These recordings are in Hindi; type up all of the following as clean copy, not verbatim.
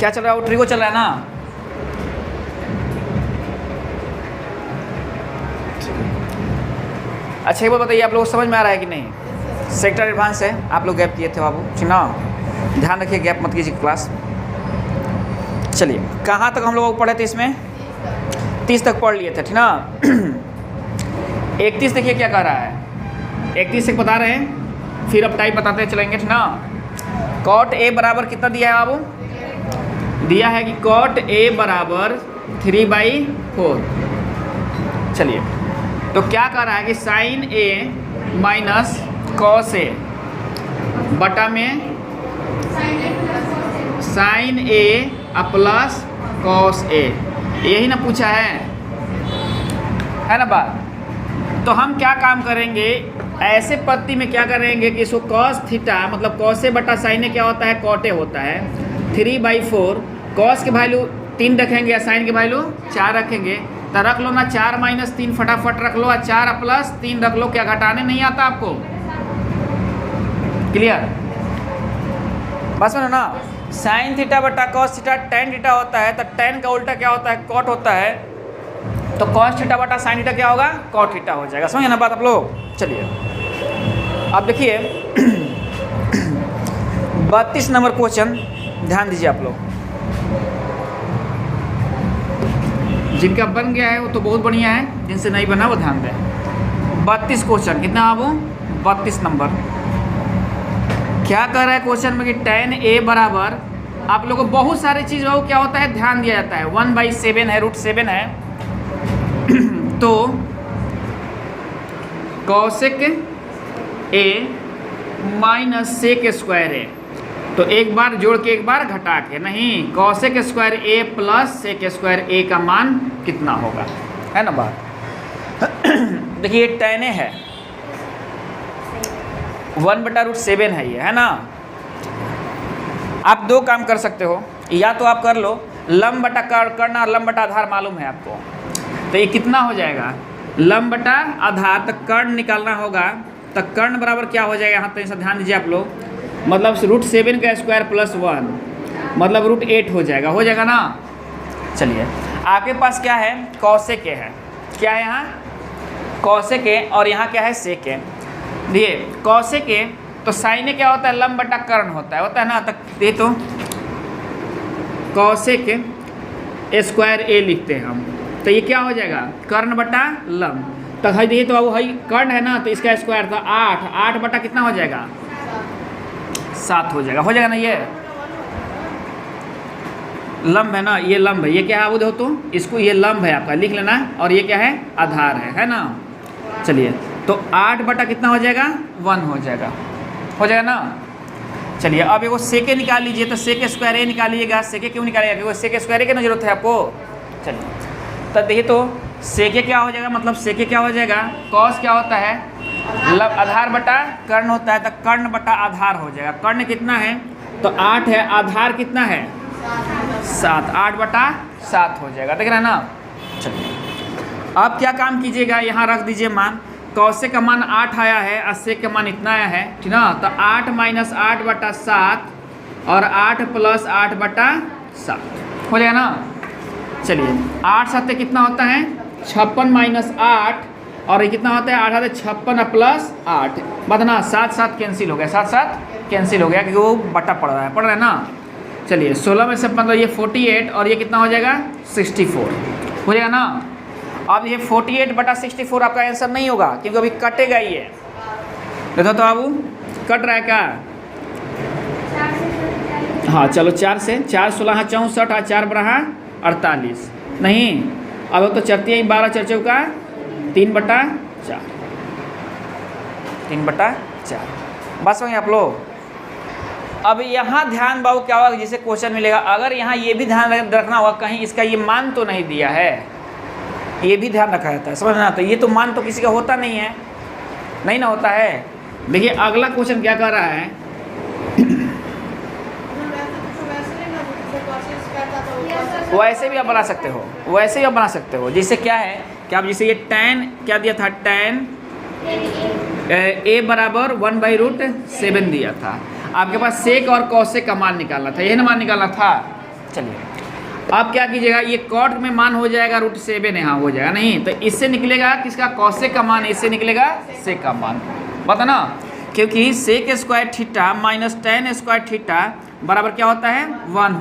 क्या चल रहा है, वो ट्रिगो चल रहा है ना। अच्छा ये बात बताइए, आप लोग समझ में आ रहा है कि नहीं? सेक्टर एडवांस है, आप लोग गैप किए थे बाबू, ठीक ना, ध्यान रखिए गैप मत कीजिए क्लास। चलिए कहाँ तक हम लोग पढ़े थे इसमें? 30 तक पढ़ लिए थे, ठीक ना। 31 देखिए क्या कह रहा है, 31 से बता रहे हैं, फिर अब टाइप बताते चलेंगे, ठीक ना। कॉट ए बराबर कितना दिया है बाबू? दिया है कि कॉट ए बराबर 3/4। चलिए तो क्या कर रहा है कि sign A minus cos A बटा में sign A plus cos A, यही ना पूछा है ना बात। तो हम क्या काम करेंगे, ऐसे पत्ती में क्या करेंगे कि इसको कॉस थीटा मतलब कॉस ए बटा साइन ए क्या होता है, कॉट ए होता है। 3/4 कॉस के वैल्यू 3 रखेंगे या साइन के वैल्यू 4 रखेंगे, तो रख लो ना 4 - 3 फटाफट रख लो, और 4 + 3 रख लो, क्या घटाने नहीं आता आपको? क्लियर? बस में ना, साइन थीटा बटा कॉस थीटा टेन थीटा होता है, तो टेन का उल्टा क्या होता है, कॉट होता है। तो कॉस थीटा बटा साइन थीटा क्या होगा, कॉट थीटा हो जाएगा। समझे ना बात आप लोग? चलिए अब देखिए 32 नंबर क्वेश्चन, ध्यान दीजिए आप लोग। जिनका बन गया है वो तो बहुत बढ़िया है, जिनसे नहीं बना वो ध्यान दें। 32 क्वेश्चन, कितना है वो? 32 नंबर। क्या कर रहा है क्वेश्चन में कि tan a बराबर, आप लोगों को बहुत सारी चीज़ वो क्या होता है ध्यान दिया जाता है। 1/7 है, √7 है, तो cosec a minus sec square a, तो एक बार जोड़ के एक बार घटा के, नहीं cosec square a plus sec square a का मान कितना होगा, है ना बात। देखिए tan a है 1/√7 है, ये है ना। आप दो काम कर सकते हो, या तो आप कर लो लंब बटा कर्ण और लंब बटा आधार मालूम है आपको, तो ये कितना हो जाएगा, लंब बटा आधार, तक कर्ण निकालना होगा, तक कर्ण बराबर क्या हो जाएगा, यहाँ तक ध्यान दीजिए आप लोग, मतलब √7 का स्क्वायर प्लस 1 मतलब √8 हो जाएगा ना। चलिए आपके पास क्या है, cosec a है, क्या है यहाँ cosec a, और यहाँ क्या है sec a। देखिए cosec a तो sin a क्या होता है, लंब बटा कर्ण होता है ना। तक ये तो cosec स्क्वायर a लिखते हैं हम, तो ये क्या हो जाएगा, कर्ण बटा लंब। तो है देखिए, तो अब है कर्ण है ना, तो इसका स्क्वायर था 8 बटा कितना हो जाएगा, 7 हो जाएगा ना। ये लंब है ना, ये लंब है, ये क्या है वो देखो, तो इसको ये लंब है आपका लिख लेना, और ये क्या है, आधार है ना। चलिए तो 8 बटा कितना हो जाएगा, 1 हो जाएगा ना। चलिए अब एगो सेके निकाल लीजिए, तो सेके स्क्वायर ए निकालिएगा। सेके क्यों निकालिएगा, क्योंकि सेके स्क्वायर ए की जरूरत है आपको। चलिए तो देखिए, तो सेके क्या हो जाएगा, मतलब सेके क्या हो जाएगा, कॉस क्या होता है, आधार बटा कर्ण होता है, तो कर्ण बटा आधार हो जाएगा। कर्ण कितना है, तो 8 है, आधार कितना है 7, 8 बटा 7 हो जाएगा, देख रहे हैं ना। चलिए अब क्या काम कीजिएगा, यहाँ रख दीजिए मान, cosec का मान 8 आया है, और sec का मान इतना आया है, ठीक ना। तो 8 - 8 बटा 7 और 8 + 8 बटा 7 हो जाएगा ना। चलिए 8 × 7 कितना होता है, 56 - 8, और ये कितना होता है, 8 × 7 56 + 8 बतना 7 कैंसिल हो गया, 7 कैंसिल हो गया, क्योंकि वो बटा पड़ रहा है ना। चलिए 16 में से मतलब ये 48, और ये कितना हो जाएगा 64 हो जाएगा ना। अब ये 48 बटा 64 आपका आंसर नहीं होगा, क्योंकि अभी कटेगा ये। देखो तो बाबू कट रहा है क्या, हाँ चलो 4 से 4 16 64 और 4 बड़ा 48 नहीं, अब तो चलती है 12 4 चौका 3 बटा 4 3 बटा 4 बस वहीं आप लोग। अब यहाँ ध्यान बाबू क्या होगा, जिसे क्वेश्चन मिलेगा, अगर यहाँ ये भी ध्यान रखना होगा कहीं इसका ये मान तो नहीं दिया है, ये भी ध्यान रखा जाता है, समझना। तो ये तो मान तो किसी का होता नहीं है, नहीं ना होता है। देखिए अगला क्वेश्चन क्या कर रहा है, वैसे भी आप बना सकते हो, जैसे क्या है कि आप जैसे ये tan क्या दिया था, tan a बराबर 1/√7 दिया था। आपके पास sec और cosec का मान निकालना था, यही ना मान निकालना था। चलिए अब क्या कीजिएगा, ये कॉट में मान हो जाएगा √7, यहाँ हो जाएगा नहीं, तो इससे निकलेगा किसका, कॉसेक का मान, इससे निकलेगा सेक का मान, पता ना, क्योंकि sec square theta minus tan square theta बराबर क्या होता है, 1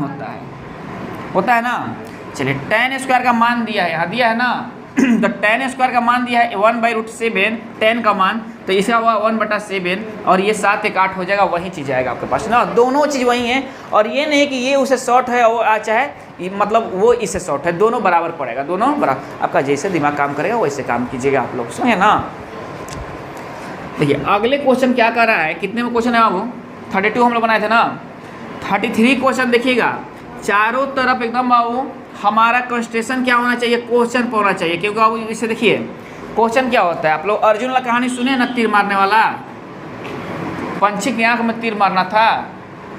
होता है ना। चलिए tan स्क्वायर का मान दिया है, यहाँ दिया है ना, तो tan स्क्वायर का मान दिया है 1/√7, tan का मान, तो इसका हुआ 1/7 और ये 7 1 8 हो जाएगा, वही चीज़ आएगा आपके पास ना, दोनों चीज़ वही है। और ये नहीं कि ये उसे शॉर्ट है और चाहे मतलब वो इससे शॉर्ट है, दोनों बराबर पड़ेगा, दोनों बराबर। आपका जैसे दिमाग काम करेगा वैसे काम कीजिएगा आप लोग, समझे ना। देखिए अगले क्वेश्चन क्या कर रहा है, कितने में क्वेश्चन है बाबू, 32 हम लोग बनाए थे ना, 33 क्वेश्चन देखिएगा, चारों तरफ एकदम बाबू हमारा कंस्ट्रेशन क्या होना चाहिए, क्वेश्चन पर होना चाहिए, क्योंकि बाबू इसे देखिए क्वेश्चन क्या होता है, आप लोग अर्जुन वाला कहानी सुने ना, तीर मारने वाला, पंछी की आंख में तीर मारना था,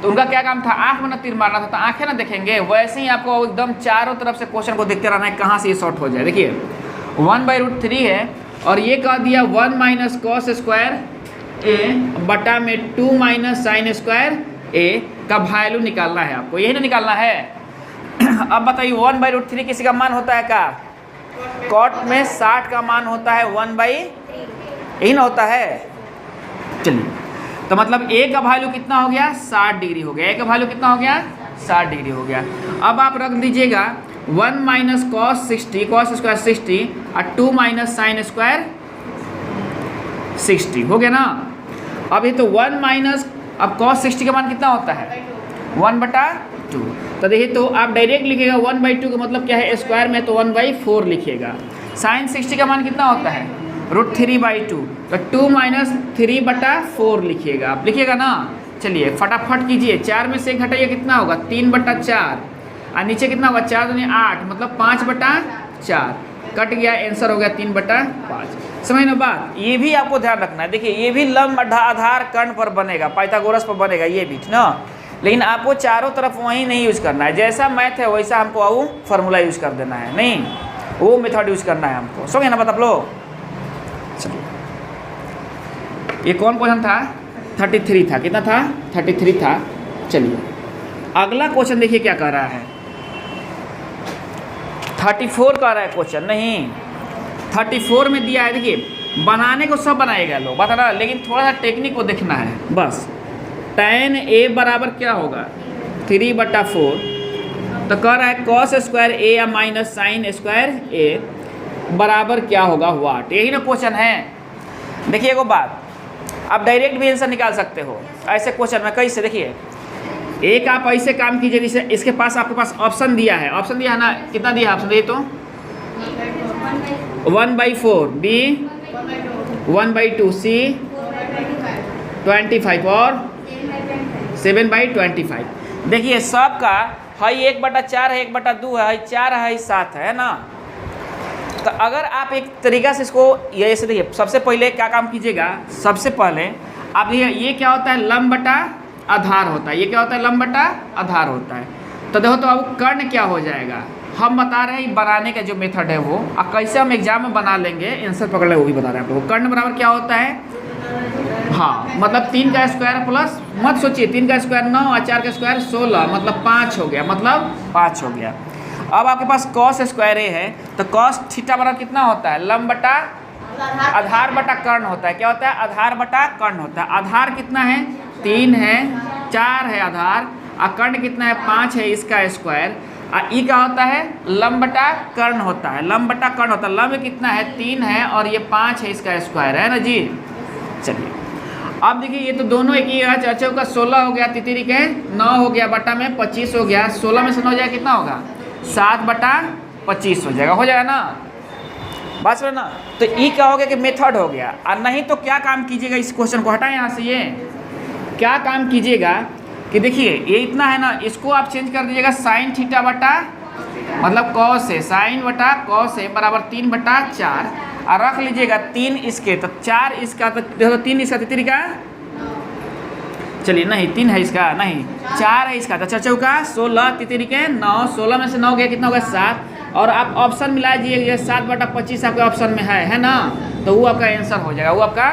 तो उनका क्या काम था, आंख में ना तीर मारना था, तो आंखें ना देखेंगे, वैसे ही आपको एकदम चारों तरफ से क्वेश्चन को देखते रहना है, कहाँ से ये शॉर्ट हो जाए। देखिए 1/√3 है और ये कह दिया 1 माइनस कॉस स्क्वायर ए बटा में 2 माइनस साइन स्क्वायर ए का वैल्यू निकालना है आपको, यही ना निकालना है। अब बताइए 1/√3 किसी का मान होता है का, कॉट में 60 का मान होता है 1/3, यही ना होता है। चलिए तो मतलब ए का वैल्यू कितना हो गया, 60 डिग्री हो गया, ए का वैल्यू कितना हो गया, 60 डिग्री हो गया। अब आप रख दीजिएगा 1 माइनस कॉस 60, कॉस स्क्वायर 60 और 2 माइनस साइन स्क्वायर 60 हो गया ना। अब ये तो 1 माइनस, अब कॉस 60 का मान कितना होता है, 1/2, तो देखिए तो आप डायरेक्ट लिखिएगा 1/2 का मतलब क्या है, स्क्वायर में तो 1/4 लिखिएगा। साइन 60 का मान कितना होता है, √3/2, तो 2 माइनस 3/4 लिखिएगा, आप लिखिएगा ना। चलिए फटाफट कीजिए, 4 में से 1 घटाइए, कितना होगा 3/4 और नीचे कितना होगा 4 दूनी 8, मतलब 5/4 कट गया, आंसर हो गया 3/5। समझ ना बात, ये भी आपको ध्यान रखना है। देखिए ये भी लंब आधार कर्ण पर बनेगा, पाइथागोरस पर बनेगा ये भी ना, लेकिन आपको चारों तरफ वही नहीं यूज़ करना है, जैसा मैथ है वैसा हमको वो फार्मूला यूज़ कर देना है, नहीं वो मेथड यूज़ करना है हमको, समझे ना बात आप लोग। चलिए ये कौन क्वेश्चन था, 33 था, कितना था 33 था। चलिए अगला क्वेश्चन देखिए क्या कह रहा है, 34 कह रहा है क्वेश्चन, नहीं 34 में दिया है। देखिए बनाने को सब बनाएगा लोग बता रहा, लेकिन थोड़ा सा टेक्निक को देखना है बस। tan a बराबर क्या होगा 3/4, तो कह रहा है कॉस स्क्वायर ए या माइनस साइन स्क्वायर ए बराबर क्या होगा वाट, यही ना क्वेश्चन है। देखिए एगो बात, आप डायरेक्ट भी आंसर निकाल सकते हो ऐसे क्वेश्चन में, कैसे देखिए, एक आप ऐसे काम कीजिए, जैसे इसके पास आपके पास ऑप्शन दिया है, ऑप्शन दिया है ना, कितना दिया है ऑप्शन, देखिए तो 1/4, बी 1/2, सी 25 और 7/25। देखिए सबका है 1/4 है, 1/2 है, 4 है, 7 है ना। तो अगर आप एक तरीका से इसको ये ऐसे देखिए, सबसे पहले क्या काम कीजिएगा, सबसे पहले आप ये क्या होता है, लंब बटा आधार होता है, ये क्या होता है, लंब बटा आधार होता है। तो देखो तो अब कर्ण क्या हो जाएगा, हम बता रहे हैं बनाने का जो मेथड है वो, अब कैसे हम एग्जाम में बना लेंगे आंसर पकड़ ले, वो भी बता रहे हैं आप लोगों को। कर्ण बराबर क्या होता है, हाँ मतलब 3 का स्क्वायर प्लस, मत सोचिए 3 का स्क्वायर 9 और 4 का स्क्वायर 16, मतलब 5 हो गया, मतलब 5 हो गया। अब आपके पास कॉस स्क्वायर ए है, तो कॉस थीटा बराबर कितना होता है, लंब बटा आधार बटा कर्ण होता है, क्या होता है, आधार बटा कर्ण होता है। आधार कितना है, 3 है, 4 है आधार, और कर्ण कितना है, 5 है, इसका स्क्वायर। और ई क्या होता है, लंब बटा कर्ण होता है, लंब बटा कर्ण होता है। लंब कितना है, 3 है और ये 5 है, इसका स्क्वायर है ना जी। चलिए अब देखिए ये तो दोनों एक ही है, चाचा का 16 हो गया, तितरी के 9 हो गया, बटा में 25 हो गया, 16 में से 9 जाएगा कितना होगा, 7/25 हो जाएगा ना, बस ना। तो ई क्या हो गया कि मेथड हो गया। और नहीं तो क्या काम कीजिएगा, इस क्वेश्चन को हटाएं यहाँ से, ये क्या काम कीजिएगा कि देखिए ये इतना है ना, इसको आप चेंज कर दीजिएगा साइन थीटा बटा, मतलब कॉस है, साइन बटा कॉस है बराबर 3/4, और रख लीजिएगा 3 इसके, तो 4 इसका, तो देखो 3 इसका, तितरी का, चलिए नहीं 3 है इसका, नहीं 4 है इसका, तो चाचा का 16, तितरी के 9, 16 में से 9 गया, कितना होगा 7, और आप ऑप्शन मिला दीजिए 7/25 आपके ऑप्शन में है ना, तो वो आपका आंसर हो जाएगा, वो आपका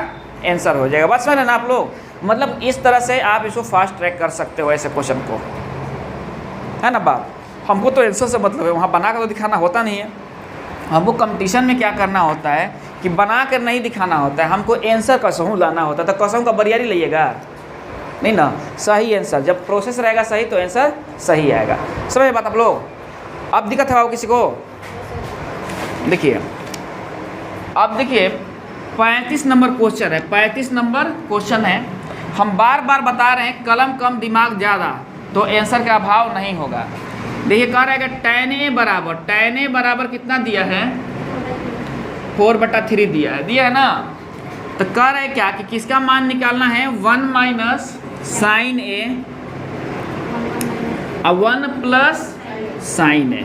आंसर हो जाएगा। बस में ना आप लोग, मतलब इस तरह से आप इसको फास्ट ट्रैक कर सकते हो ऐसे क्वेश्चन को, है ना बात। हमको तो आंसर से मतलब है, वहाँ बना कर तो दिखाना होता नहीं है। हमको कंपटीशन में क्या करना होता है कि बना कर नहीं दिखाना होता है, हमको आंसर कसहूँ लाना होता है। तो कसहूँ का बरियारी लाइएगा नहीं ना, सही आंसर जब प्रोसेस रहेगा सही तो आंसर सही आएगा। समझ बात आप लोग? अब दिक्कत है किसी को? देखिए अब देखिए 35 नंबर क्वेश्चन है, 35 नंबर क्वेश्चन है। हम बार बार बता रहे हैं कलम कम दिमाग ज़्यादा, तो आंसर का अभाव नहीं होगा। देखिए कह रहा है कि tan a बराबर कितना दिया है, 4/3 दिया है ना। तो कह रहा है क्या कि किसका मान निकालना है, 1 माइनस साइन ए और 1 प्लस साइन ए।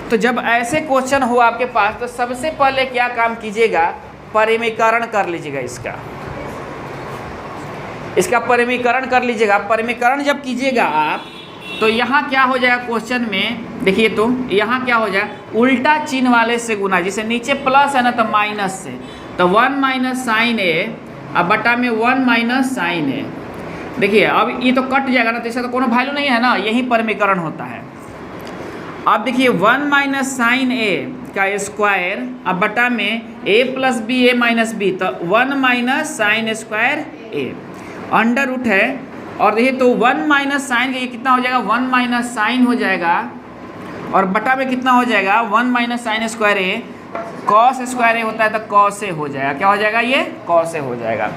तो जब ऐसे क्वेश्चन हो आपके पास तो सबसे पहले क्या काम कीजिएगा, परिमीकरण कर लीजिएगा। इसका परिमीकरण कर लीजिएगा। परिमीकरण जब कीजिएगा आप तो यहाँ क्या हो जाएगा क्वेश्चन में, देखिए तो यहाँ क्या हो जाएगा, उल्टा चिन्ह वाले से गुना, जैसे नीचे प्लस है ना तो माइनस से, तो 1 माइनस साइन ए अब बटा में 1 माइनस साइन ए। देखिए अब ये तो कट जाएगा ना, तो इसका तो कोनो वैल्यू नहीं है ना, यही परिमीकरण होता है। अब देखिए 1 माइनस साइन ए का स्क्वायर अब बटा में a plus B A minus B, तो 1 minus sine square A under root है। और देखिए तो 1 माइनस साइन का ये कितना हो जाएगा, 1 माइनस साइन हो जाएगा, और बटा में कितना हो जाएगा, 1 माइनस साइन स्क्वायर ए, कॉस स्क्वायर ए होता है तो कॉस ए हो जाएगा। क्या हो जाएगा, ये कॉस ए हो जाएगा।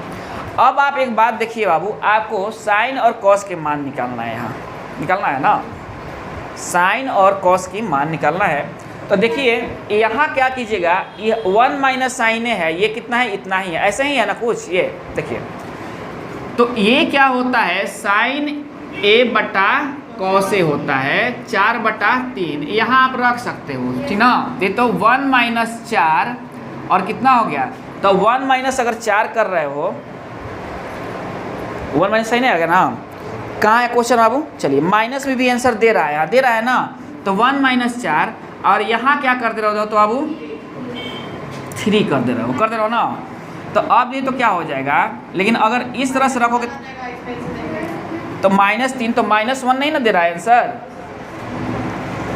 अब आप एक बात देखिए बाबू, आपको साइन और कॉस के मान निकालना है, यहाँ निकालना है ना, साइन और कॉस की मान निकालना है। तो देखिए यहाँ क्या कीजिएगा, ये 1 माइनस साइन ए है, ये कितना है, इतना ही है, ऐसे ही है ना कुछ। ये देखिए तो ये क्या होता है, साइन ए बटा कॉस ए होता है 4/3। यहाँ आप रख सकते हो, ठीक ना। ये तो 1 माइनस 4 और कितना हो गया, तो 1 माइनस अगर 4 कर रहे हो, 1 माइनस साइन आ गया ना। कहाँ है क्वेश्चन बाबू, चलिए माइनस में भी आंसर दे रहा है, दे रहा है ना। तो 1 माइनस 4 और यहाँ क्या कर दे रहे हो तो बाबू 3 कर दे रहे हो ना। तो अब ये तो क्या हो जाएगा, लेकिन अगर इस तरह से रखोगे तो -3, तो -1 नहीं ना दे रहा है आंसर,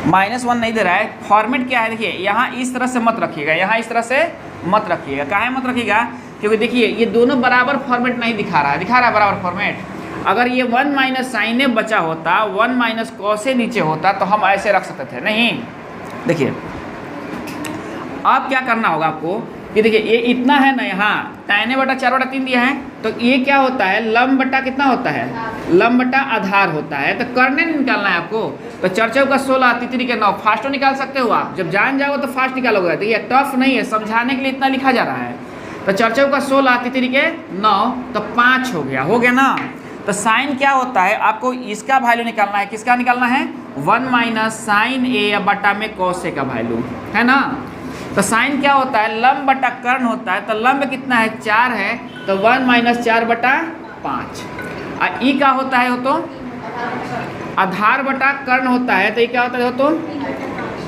-1 नहीं दे रहा है। फॉर्मेट क्या है, देखिए यहाँ इस तरह से मत रखिएगा, यहाँ इस तरह से मत रखिएगा। काहे मत रखिएगा, क्योंकि देखिए ये दोनों बराबर फॉर्मेट नहीं दिखा रहा है बराबर फॉर्मेट। अगर ये 1 माइनस साइन ए बचा होता, 1 माइनस कॉस ए नीचे होता, तो हम ऐसे रख सकते थे, नहीं। देखिए अब क्या करना होगा आपको कि देखिए ये इतना है ना, यहाँ tan a बटा 4/3 दिया है, तो ये क्या होता है, लंब बटा कितना होता है, लंब बटा आधार होता है। तो करने निकालना है आपको। तो 4 का 16, 3 के 9, फास्टो निकाल सकते हो आप, जब जान जाओगे तो फास्ट निकालोगे। देखिए टफ नहीं है, समझाने के लिए इतना लिखा जा रहा है। तो 4 का 16, 3 के 9, तो 5 हो गया ना। तो साइन क्या होता है, आपको इसका वैल्यू निकालना है। किसका निकालना है, 1 माइनस साइन ए बटा में कॉस ए का वैल्यू है ना। तो साइन क्या होता है, लंब बटा कर्ण होता है। तो लंब कितना है, 4 है, तो 1 माइनस 4/5। और ई क्या होता है, हो तो आधार बटा कर्ण होता है। तो ये क्या होता है, हो तो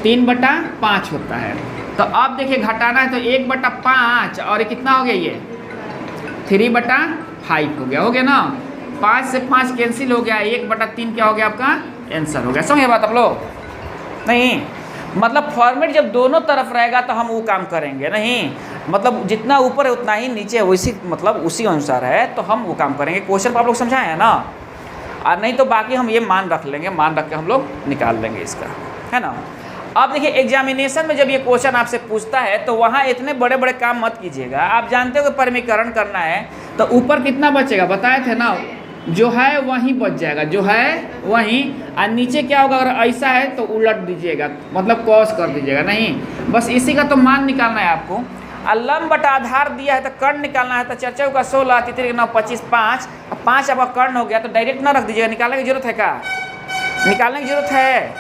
3/5 होता है। तो अब देखिए घटाना है, तो 1/5 और ये कितना हो गया, ये 3/5 हो गया ना। 5 से 5 कैंसिल हो गया, 1/3 क्या हो गया आपका आंसर हो गया। समझिए बात आप लोग, नहीं मतलब फॉर्मेट जब दोनों तरफ रहेगा तो हम वो काम करेंगे, नहीं मतलब जितना ऊपर है उतना ही नीचे है, वैसी मतलब उसी अनुसार है तो हम वो काम करेंगे। क्वेश्चन को आप लोग समझाए हैं ना, और नहीं तो बाकी हम ये मान रख लेंगे, मान रख के हम लोग निकाल लेंगे इसका, है ना। अब देखिए एग्जामिनेशन में जब ये क्वेश्चन आपसे पूछता है तो वहाँ इतने बड़े बड़े काम मत कीजिएगा। आप जानते हो कि परिमीकरण करना है तो ऊपर कितना बचेगा, बताए थे ना, जो है वहीं बच जाएगा, जो है वहीं। और नीचे क्या होगा, अगर ऐसा है तो उलट दीजिएगा, मतलब कॉस कर दीजिएगा, नहीं बस इसी का तो मान निकालना है आपको। और लंब बटा आधार दिया है तो कर्ण निकालना है। तो 4 का 16, 3 के 9, 25, 5 आपका कर्ण हो गया। तो डायरेक्ट ना रख दीजिएगा, निकालने की जरूरत है क्या, निकालने की जरूरत है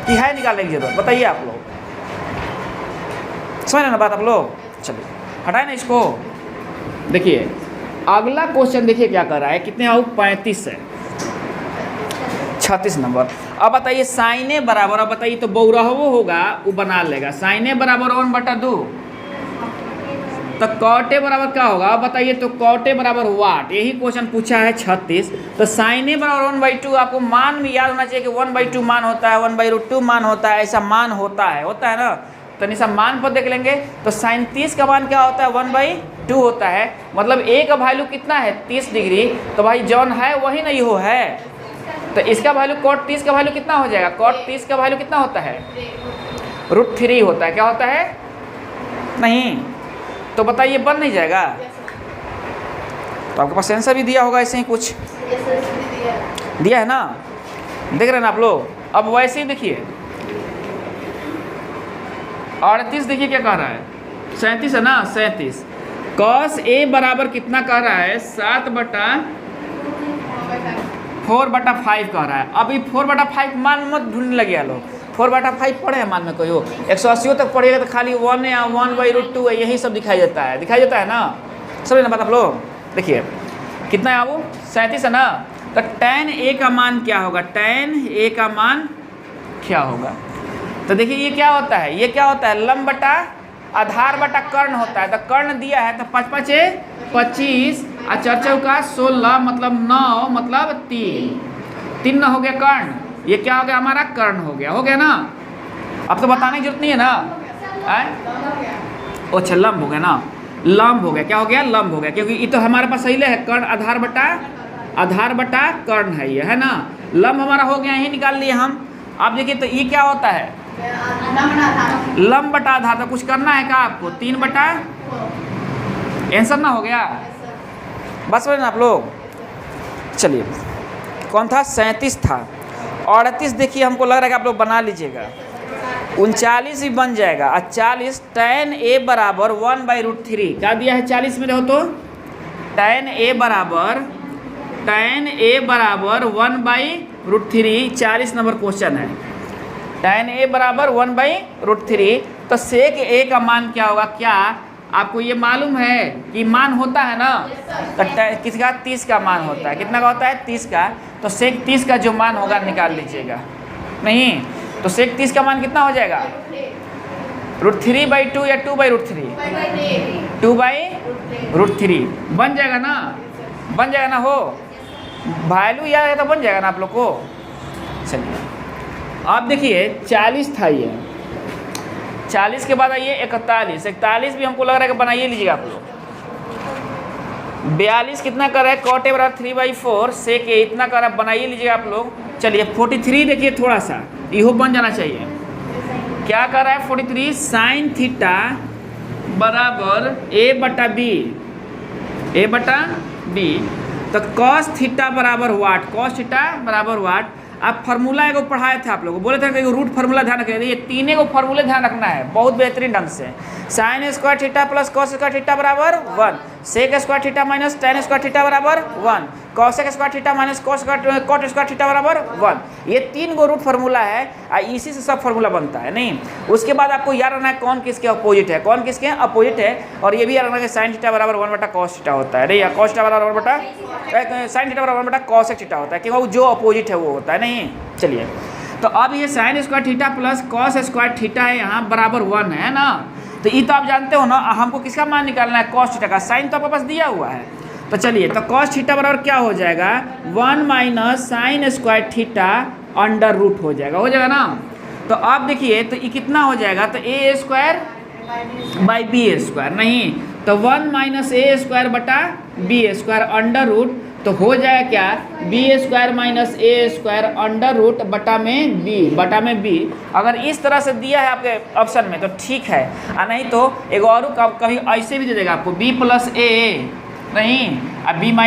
कि है निकालने की जरूरत, बताइए आप लोग, समझ रहे ना बात आप लोग। चलिए हटाए ना इसको। देखिए अगला क्वेश्चन देखिए क्या कर रहा है, कितने आओ 35 है, 36 नंबर। अब बताइए साइन ए बराबर, अब बताइए तो बहुरहवो होगा वो बना लेगा। साइन ए बराबर 1/2, तो कॉट ए बराबर क्या होगा अब बताइए। तो कॉट ए बराबर वाट, यही क्वेश्चन पूछा है 36। तो साइन ए बराबर 1/2, आपको मान भी याद होना चाहिए कि 1/2 मान होता है, 1/√2 मान होता है, ऐसा मान होता है ना। तो निशा मान पर देख लेंगे। तो साइन 30 का मान क्या होता है 1/2 होता है, मतलब ए का वैल्यू कितना है 30 डिग्री। तो भाई जौन है वही नहीं हो है, तो इसका वैल्यू कॉट 30 का वैल्यू कितना हो जाएगा, कॉट 30 का वैल्यू कितना होता है √3 होता है। क्या होता है नहीं, तो बताइए बन नहीं जाएगा। तो आपके पास आंसर भी दिया होगा ऐसे ही कुछ दिया है ना, देख रहे हैं ना आप लोग। अब वैसे ही देखिए 38 देखिए क्या कह रहा है 37 है ना 37। कॉस ए बराबर कितना कह रहा है 7/4/5 कह रहा है। अभी 4/5 मान मत ढूंढने लगे लोग, 4/5 पढ़े हैं मान में कोई हो 180 तक पढ़िएगा तो खाली 1 या 1/√2 है, यही सब दिखाई देता है ना, समझे ना बात आप लोग। देखिए कितना है वो 37 है ना। तो tan ए का मान क्या होगा, tan ए का मान क्या होगा। तो देखिए ये क्या होता है, ये क्या होता है लंब बटा आधार बटा कर्ण होता है। तो कर्ण दिया है तो 5 5 25 और 4 चौका 16 मतलब 9 मतलब 3 न हो गया कर्ण, ये क्या हो गया हमारा कर्ण हो गया ना। अब तो बताने की जरूरत नहीं है ना, अच्छा लंब हो गया ना, लंब हो गया, क्या हो गया लंब हो गया, क्योंकि ये तो हमारे पास सही है कर्ण आधार बटा कर्ण है ये, है ना। लंब हमारा हो गया, यही निकाल लिए हम। आप देखिए तो ये क्या होता है लंब बटा आधार। तो कुछ करना है क्या आपको 3/, आंसर ना हो गया बस ना आप लोग। चलिए कौन था 37 था। 38 देखिए हमको लग रहा है कि आप लोग बना लीजिएगा, 39 भी बन जाएगा। और 40 tan ए बराबर 1/√3 क्या दिया है 40 में देखो तो tan ए बराबर 1/√3 40 नंबर क्वेश्चन है। tan ए बराबर 1/√3। तो सेक ए का मान क्या होगा, क्या आपको ये मालूम है कि मान होता है ना। तो किसका 30 का मान होता है, कितना का होता है 30 का। तो सेक 30 का जो मान होगा निकाल लीजिएगा। नहीं तो सेक 30 का मान कितना हो जाएगा √3/2 या 2/√3 2/√3 बन जाएगा ना हो, वैल्यू याद है तो बन जाएगा ना आप लोग को। चलिए आप देखिए 40 था ये, 40 के बाद आइए 41 भी हमको लग रहा है कि बनाइए लीजिएगा आप लोग। 42 कितना कर रहा है कॉट ए बराबर 3/4 सेक ए इतना कर रहा है, बनाइए लीजिएगा आप लोग। चलिए 43 देखिए थोड़ा सा इहो बन जाना चाहिए। क्या कर रहा है 43 साइन थीटा बराबर a/b। तो कॉस थीटा बराबर वाट। आप फार्मूला एगो पढ़ाए थे आप लोग, बोले थे कि रूट फार्मूला ध्यान रखना है। ये तीन को फार्मूले ध्यान रखना है बहुत बेहतरीन ढंग से। Sine square theta plus cos square theta बराबर 1, sec square theta minus tan square theta बराबर 1, cosec square theta minus cot square theta बराबर 1। ये 3 गो रूट फार्मूला है और इसी से सब फार्मूला बनता है। नहीं उसके बाद आपको याद रखना है कौन किसके अपोजिट है, और ये भी याद रखना है साइन थीटा बराबर 1/cos थीटा होता है। नहीं cos थीटा बराबर 1/, साइन थीटा बराबर 1/cos थीटा होता है, क्योंकि जो अपोजिट है वो होता है। नहीं चलिए तो अब ये sign square theta plus cos square theta है यहाँ बराबर 1 है ना। तो ये तो आप जानते हो ना, हमको किसका मान निकालना है cos थीटा का। साइन तो आपके पास दिया हुआ है। तो चलिए तो cos थीटा बराबर क्या हो जाएगा 1 - sine square theta under root हो जाएगा ना। तो आप देखिए तो ये कितना हो जाएगा, तो a²/b², नहीं तो 1 - a²/b² अंडर रूट। तो हो जाएगा क्या b² - a² अंडर रूट बटा में b। अगर इस तरह से दिया है आपके ऑप्शन में तो ठीक है, और नहीं तो एक और कभी ऐसे भी दे देगा आपको b + a, नहीं अब b -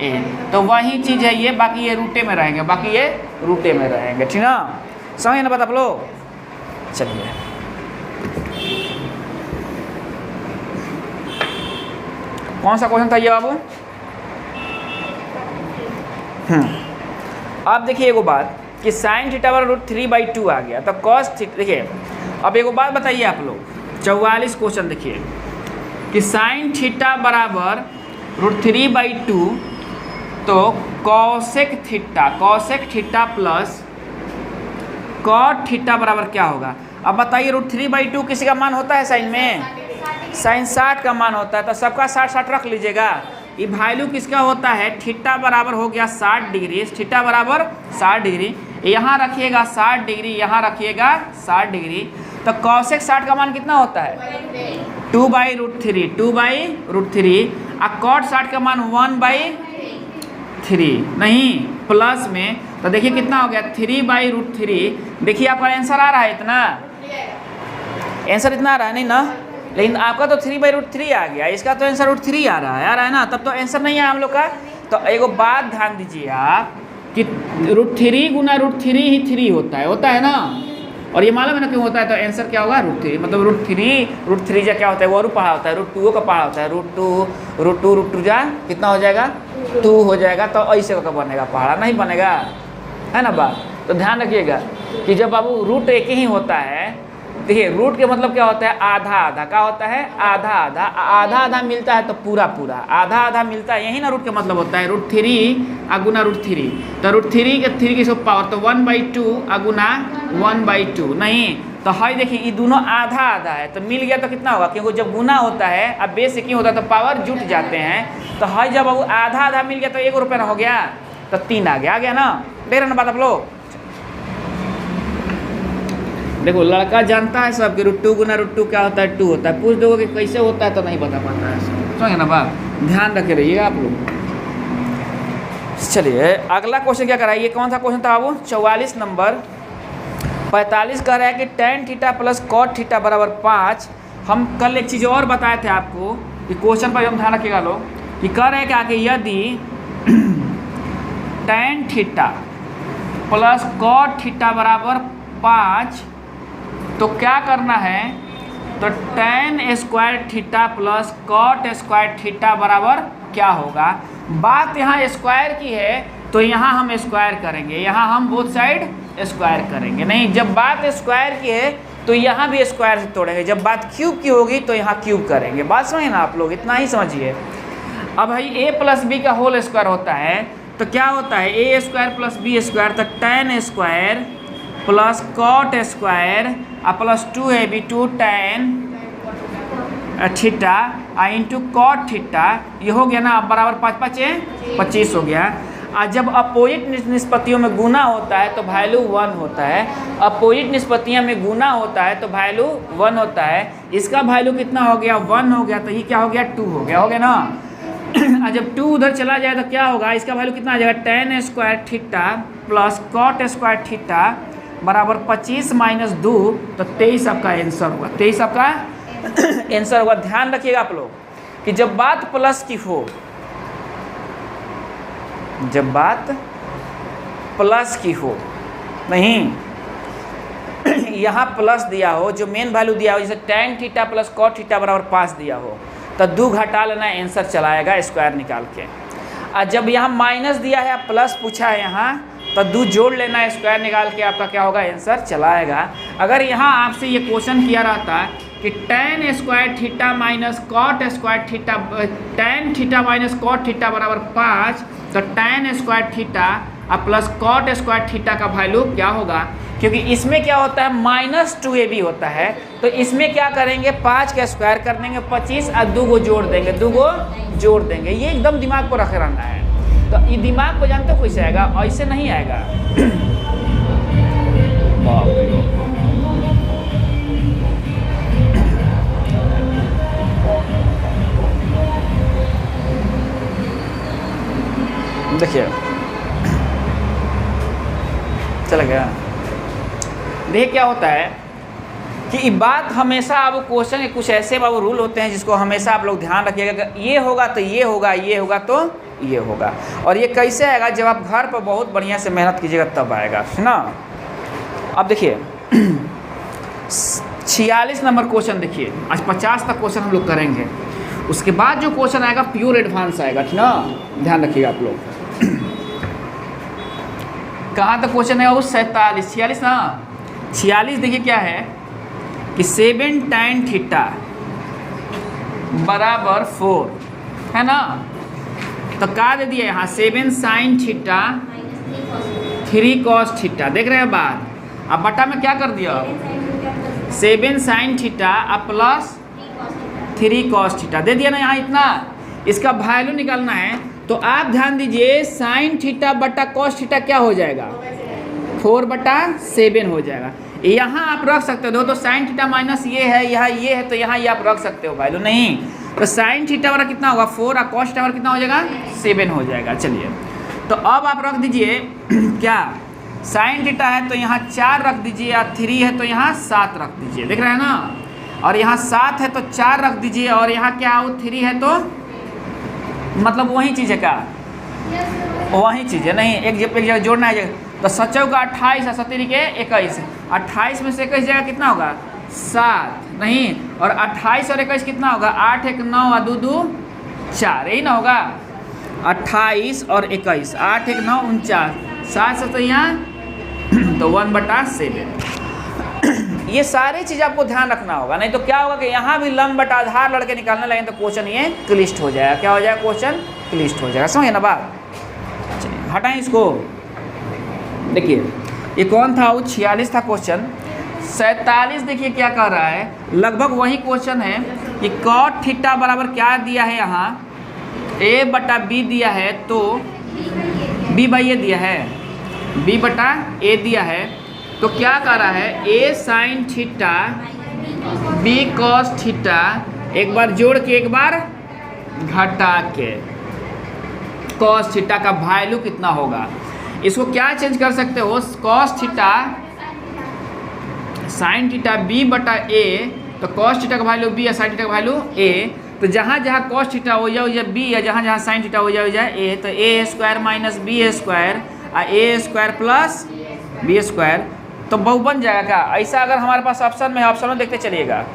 a। तो वही चीज़ है ये, बाकी ये रूटे में रहेंगे, ठीक ना। समझ ना बात आप लोग। चलिए कौन सा क्वेश्चन था ये बाबू। अब देखिए एगो बात कि साइन थीटा बराबर √3/2 आ गया। तो कॉस थीटा देखिए, अब एगो बात बताइए आप लोग 44 क्वेश्चन देखिए कि साइन थीटा बराबर √3/2, तो cosec theta plus cot theta बराबर क्या होगा। अब बताइए √3/2 किसी का मान होता है साइन में, साइन 60 का मान होता है, तो सबका 60 रख लीजिएगा। ये वैल्यू किसका होता है, थीटा बराबर हो गया 60 डिग्री, थीटा बराबर 60 डिग्री, यहाँ रखिएगा 60 डिग्री, यहाँ रखिएगा 60 डिग्री। तो कॉसेक 60 का मान कितना होता है 2/√3, 2/√3। और कॉट 60 का मान 1/3, नहीं प्लस में, तो देखिए कितना हो गया 3/√3। देखिए आपका आंसर आ रहा है इतना, आंसर इतना आ रहा है नहीं ना, लेकिन आपका तो 3/√3 आ गया, इसका तो आंसर √3 आ रहा है ना, तब तो आंसर नहीं है हम लोग का। तो एगो बात ध्यान दीजिए आप कि √3 गुना √3 ही 3 होता है ना, और ये मालूम है ना क्यों होता है, तो आंसर क्या होगा √3, मतलब √3 जा क्या होता है, वो और पढ़ा होता है, √2 का पढ़ा होता है, √2 जा कितना हो जाएगा 2 हो जाएगा। तो ऐसे का बनेगा, पहाड़ा नहीं बनेगा, है ना बात। तो ध्यान रखिएगा कि जब बाबू रूट एक ही होता है, देखिए रूट के मतलब क्या होता है आधा आधा, क्या होता है आधा आधा, आधा आधा मिलता है तो पूरा पूरा, आधा आधा मिलता है, यही ना रूट का मतलब होता है, √3 गुना √3, तो √3 के 3 की सब पावर, तो 1/2 गुना 1/2, नहीं तो है देखिए ये दोनों आधा आधा है, तो मिल गया तो कितना होगा, क्योंकि जब गुना होता है अब बेस एक ही होता है तो पावर जुट जाते हैं, तो है जब अब आधा आधा मिल गया तो 1 रुपये ना हो गया, तो 3 आ गया ना, देख रहे ना बात आप लोग। देखो लड़का जानता है सब कि √2 गुना √2 क्या होता है 2 होता है, पूछ दोगे कि कैसे होता है तो नहीं बता पाता है, समझे ना बात, ध्यान रखे रहिएगा आप लोग। चलिए अगला क्वेश्चन क्या कराइए, कौन सा क्वेश्चन था बाबू 44 नंबर। 45 कह रहा है कि tan theta plus cot theta बराबर 5। हम कल एक चीज़ और बताए थे आपको कि क्वेश्चन पर हम ध्यान रखिएगा लोग, कि कह रहे हैं क्या कि यदि tan theta plus cot theta बराबर 5 तो क्या करना है, तो tan square theta plus cot square theta बराबर क्या होगा। बात यहाँ स्क्वायर की है तो यहाँ हम स्क्वायर करेंगे, यहाँ हम बोथ साइड स्क्वायर करेंगे, नहीं जब बात स्क्वायर की है तो यहाँ भी स्क्वायर से तोड़ेंगे, जब बात क्यूब की होगी तो यहाँ क्यूब करेंगे। बात समझे ना आप लोग, इतना ही समझिए। अब भाई a प्लस बी का होल स्क्वायर होता है तो क्या होता है a square plus B square, तो tan square plus cot square plus 2ab 2 tan theta into cot theta, ये हो गया ना, अब बराबर 5 5 25 हो गया। और जब अपोजिट निष्पत्तियों में गुना होता है तो वैल्यू 1 होता है, अपोजिट निष्पत्तियों में गुना होता है तो वैल्यू 1 होता है। इसका वैल्यू कितना हो गया 1 हो गया, तो ये क्या हो गया 2 हो गया, ना। और जब 2 उधर चला जाए तो क्या होगा, इसका वैल्यू कितना आ जाएगा tan square theta plus cot square theta बराबर 25 माइनस 2, तो 23 आपका आंसर होगा, 23 आपका आंसर होगा। ध्यान रखिएगा आप लोग कि जब बात प्लस की हो, जब बात प्लस की हो, नहीं यहाँ प्लस दिया हो, जो मेन वैल्यू दिया हो, जैसे tan theta plus cot theta बराबर 5 दिया हो, तो 2 घटा लेना, आंसर चलाएगा स्क्वायर निकाल के। और जब यहाँ माइनस दिया है प्लस पूछा है यहाँ, तो 2 जोड़ लेना, स्क्वायर निकाल के आपका क्या होगा आंसर चलाएगा। अगर यहाँ आपसे ये क्वेश्चन किया रहता कि tan square theta minus cot square theta, tan theta minus cot theta बराबर 5, तो tan square theta plus cot square theta का वैल्यू क्या होगा, क्योंकि इसमें क्या होता है -2ab होता है, तो इसमें क्या करेंगे 5 का स्क्वायर कर देंगे 25 और 2 को जोड़ देंगे, 2 को जोड़ देंगे। ये एकदम दिमाग को रखे रहना है, तो ये दिमाग को जानते हो कैसे आएगा, ऐसे नहीं आएगा। देखिए चल गया। देखिए क्या होता है कि बात हमेशा अब क्वेश्चन के कुछ ऐसे बाबू रूल होते हैं जिसको हमेशा आप लोग ध्यान रखिएगा, ये होगा तो ये होगा, ये होगा तो ये होगा। और ये कैसे आएगा, जब आप घर पर बहुत बढ़िया से मेहनत कीजिएगा तब आएगा, है ना। अब देखिए 46 नंबर क्वेश्चन देखिए, आज 50 तक क्वेश्चन हम लोग करेंगे, उसके बाद जो क्वेश्चन आएगा प्योर एडवांस आएगा, ठीक ना, ध्यान रखिएगा आप लोग। कहाँ तक क्वेश्चन है वो 47 46 ना, 46 देखिए क्या है कि 7 tan थीटा बराबर 4 है ना, तो क्या दे दिया यहाँ 7 sin थीटा 3 cos थीटा, देख रहे हैं बात। अब बटा में क्या कर दिया 7 sin theta plus 3 cos theta दे दिया ना यहाँ इतना। इसका वैल्यू निकालना है तो आप ध्यान दीजिए साइन थीटा बटा कॉस थीटा क्या हो जाएगा 4/7 हो जाएगा। यहाँ आप रख सकते हो तो साइन थीटा माइनस ये है, यहाँ ये है तो यहाँ ये आप रख सकते हो वैल्यू नहीं तो साइन थीटा वाला कितना होगा 4 और कॉस थीटा वाला कितना हो जाएगा 7 हो जाएगा। चलिए तो अब आप रख दीजिए क्या साइन थीटा है तो यहाँ 4 रख दीजिए या 3 है तो यहाँ 7 रख दीजिए, देख रहे हैं ना। और यहाँ 7 है तो 4 रख दीजिए और यहाँ क्या हो 3 है तो मतलब वही चीज़ है क्या वही चीज़ है नहीं, एक जगह जोड़ना है तो 7 का 28 है 7 के 21, 28 में से 21 जगह कितना होगा 7 नहीं, और 28 और 21 कितना होगा 8 1 9 और 2 2 4 यही ना होगा। 28 और 21 8 1 9 49 7 से तो यहाँ तो 1/7 ये सारी चीज़ आपको ध्यान रखना होगा, नहीं तो क्या होगा कि यहाँ भी लंब बटा आधार लड़के निकालने लगे तो क्वेश्चन ये क्लिष्ट हो जाएगा। क्या हो जाएगा क्वेश्चन क्लिष्ट हो जाएगा, समझे ना बात। चलिए हटाएं इसको। देखिए ये कौन था वो 46 था क्वेश्चन। 47 देखिए क्या कर रहा है लगभग वही क्वेश्चन है कि cot थीटा बराबर क्या दिया है यहाँ a/b दिया है तो b/a दिया है b/a दिया है तो क्या कर रहा है a sine theta b cos theta एक बार जोड़ के एक बार घटा के cos थीटा का वैल्यू कितना होगा। इसको क्या चेंज कर सकते हो cos theta sine theta b/a तो cos थीटा का वैल्यू b या साइन थीटा का वैल्यू a तो जहाँ जहाँ cos थीटा हो जाए b या जहाँ जहाँ साइन थीटा हो जाए a तो a² माइनस b² और a² प्लस b² तो बहु बन जाएगा क्या। ऐसा अगर हमारे पास ऑप्शन में है ऑप्शन में देखते चलिएगा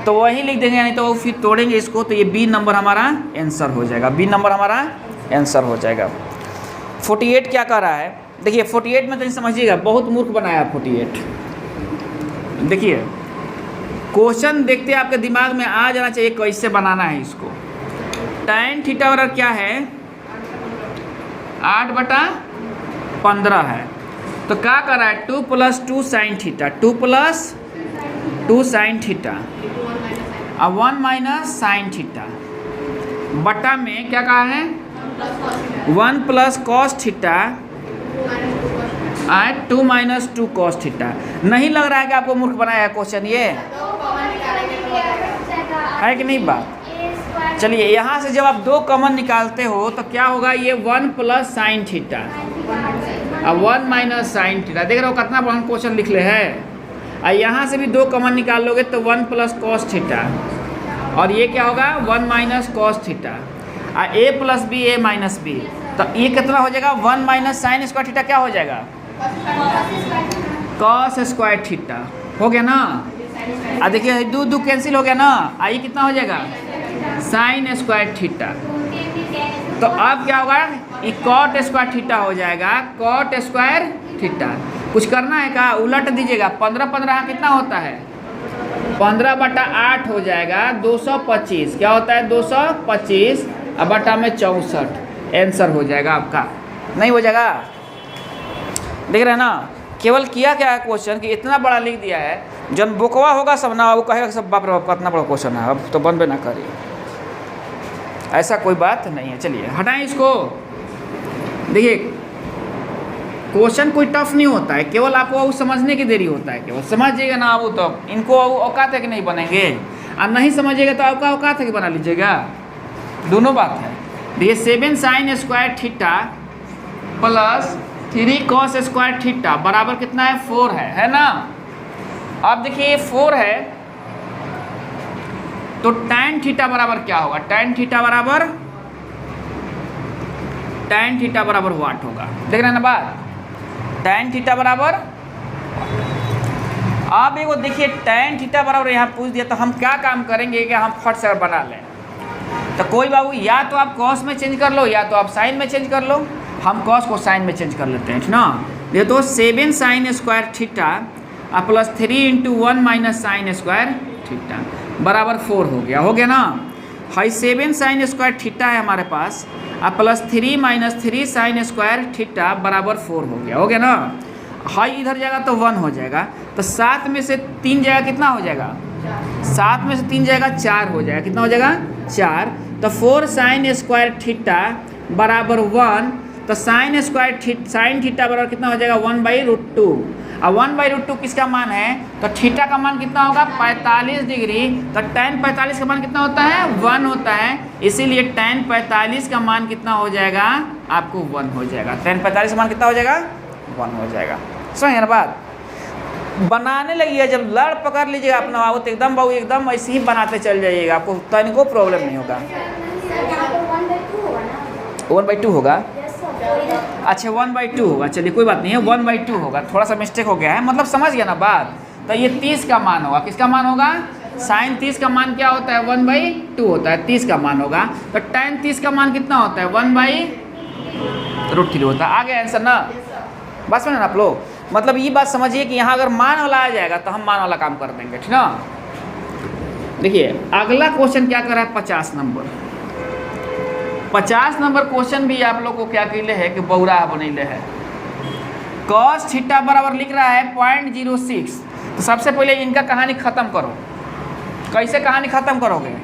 तो वही लिख देंगे, नहीं तो फिर तोड़ेंगे इसको तो ये बी नंबर हमारा आंसर हो जाएगा, बी नंबर हमारा आंसर हो जाएगा। 48 क्या कर रहा है देखिए 48 में तो समझिएगा बहुत मूर्ख बनाया 48। देखिए क्वेश्चन देखते आपके दिमाग में आ जाना चाहिए कैसे बनाना है इसको। tan थीटा बराबर क्या है 8/15 है तो क्या कर रहा है 2 + 2 साइन थीटा 2 + 2 साइन थीटा और 1 - साइन थीटा बटा में क्या कहा है 1 + cos थीटा 2 - 2 cos थीटा। नहीं लग रहा है कि आपको मूर्ख बनाया है क्वेश्चन ये है कि नहीं बात। चलिए यहाँ से जब आप 2 कॉमन निकालते हो तो क्या होगा ये 1 + साइन थीटा और 1 - साइन थीटा, देख रहे हो कितना बड़ा क्वेश्चन लिख ले है। और यहाँ से भी 2 कॉमन निकाल लोगे तो 1 + cos थीटा और ये क्या होगा 1 - cos थीटा और a + b a - b तो ये कितना हो जाएगा 1 - साइन स्क्वायर थीटा क्या हो जाएगा cos स्क्वायर थीटा हो गया ना। और देखिए 2 2 कैंसिल हो गया ना, आई कितना हो जाएगा साइन स्क्वायर थीटा। तो अब क्या होगा ये cot स्क्वायर थीटा हो जाएगा cot स्क्वायर थीटा। कुछ करना है क्या उलट दीजिएगा 15 15 कितना होता है 15/8 हो जाएगा 225 क्या होता है 225 और बटा में 64 आंसर हो जाएगा आपका। नहीं हो जाएगा देख रहे हैं ना। केवल किया क्या है क्वेश्चन कि इतना बड़ा लिख दिया है जब बुकवा होगा सब ना वो कहेगा सब बाप रे बाप कितना बड़ा क्वेश्चन है अब तो बनबे ना करिए, ऐसा कोई बात नहीं है। चलिए हटाएं इसको। देखिए क्वेश्चन कोई टफ नहीं होता है, केवल आपको वो समझने की देरी होता है। केवल समझिएगा ना वो तो इनको औकात है कि नहीं बनेंगे और नहीं समझिएगा तो आपका औकात है कि बना लीजिएगा, दोनों बात है। देखिए 7 sign square theta plus 3 cos square theta बराबर कितना है 4 है ना। अब देखिए ये 4 है तो tan थीटा बराबर क्या होगा tan थीटा बराबर वाट होगा, देख रहे हैं ना बात tan थीटा बराबर। अब एक देखिए tan थीटा बराबर यहाँ पूछ दिया तो हम क्या काम करेंगे कि हम फट से बना लें। तो कोई बाबू या तो आप cos में चेंज कर लो या तो आप साइन में चेंज कर लो, हम cos को साइन में चेंज कर लेते हैं ठीक ना। ये तो 7 sign square theta plus 3 × 1 - sine square theta बराबर 4 हो गया ना। हाई 7 साइन स्क्वायर थीटा है हमारे पास प्लस 3 - 3 साइन स्क्वायर थीटा बराबर 4 हो गया ना। हाई इधर जाएगा तो 1 हो जाएगा तो 7 में से 3 जगह कितना हो जाएगा 7 में से 3 जाएगा 4 हो जाएगा, कितना हो जाएगा 4। तो 4 साइन स्क्वायर थीटा बराबर 1, तो साइन थीटा बराबर कितना हो जाएगा 1/√2। अब 1/√2 किसका मान है, तो थीटा का मान कितना होगा 45 डिग्री, तो tan 45 का मान कितना होता है 1 होता है, इसीलिए tan 45 का मान कितना हो जाएगा आपको 1 हो जाएगा। tan 45 का मान कितना हो जाएगा 1 हो जाएगा। समझ ना बात, बनाने लगिए जब लड़ पकड़ लीजिएगा अपना बाबू तो एकदम ऐसे ही बनाते चल जाइएगा, आपको तनिको प्रॉब्लम नहीं होगा। 1/2 होगा, अच्छा 1/2 होगा, चलिए कोई बात नहीं है 1/2 होगा, थोड़ा सा मिस्टेक हो गया है, मतलब समझ गया ना बात। तो ये 30 का मान होगा, किसका मान होगा साइन 30 का मान क्या होता है 1/2 होता है, 30 का मान होगा। तो tan 30 का मान कितना होता है 1/√3 होता है। आ गया आंसर ना, बस समझे ना आप लोग। मतलब ये बात समझिए कि यहाँ अगर मान वाला आ जाएगा तो हम मान वाला काम कर देंगे, ठीक ना। देखिए अगला क्वेश्चन क्या कर रहा है 50 नंबर। 50 नंबर क्वेश्चन भी आप लोग को क्या कैले है कि बौरा बनैले है। cos थीटा बराबर लिख रहा है 0.06। तो सबसे पहले इनका कहानी ख़त्म करो। कैसे कहानी ख़त्म करोगे,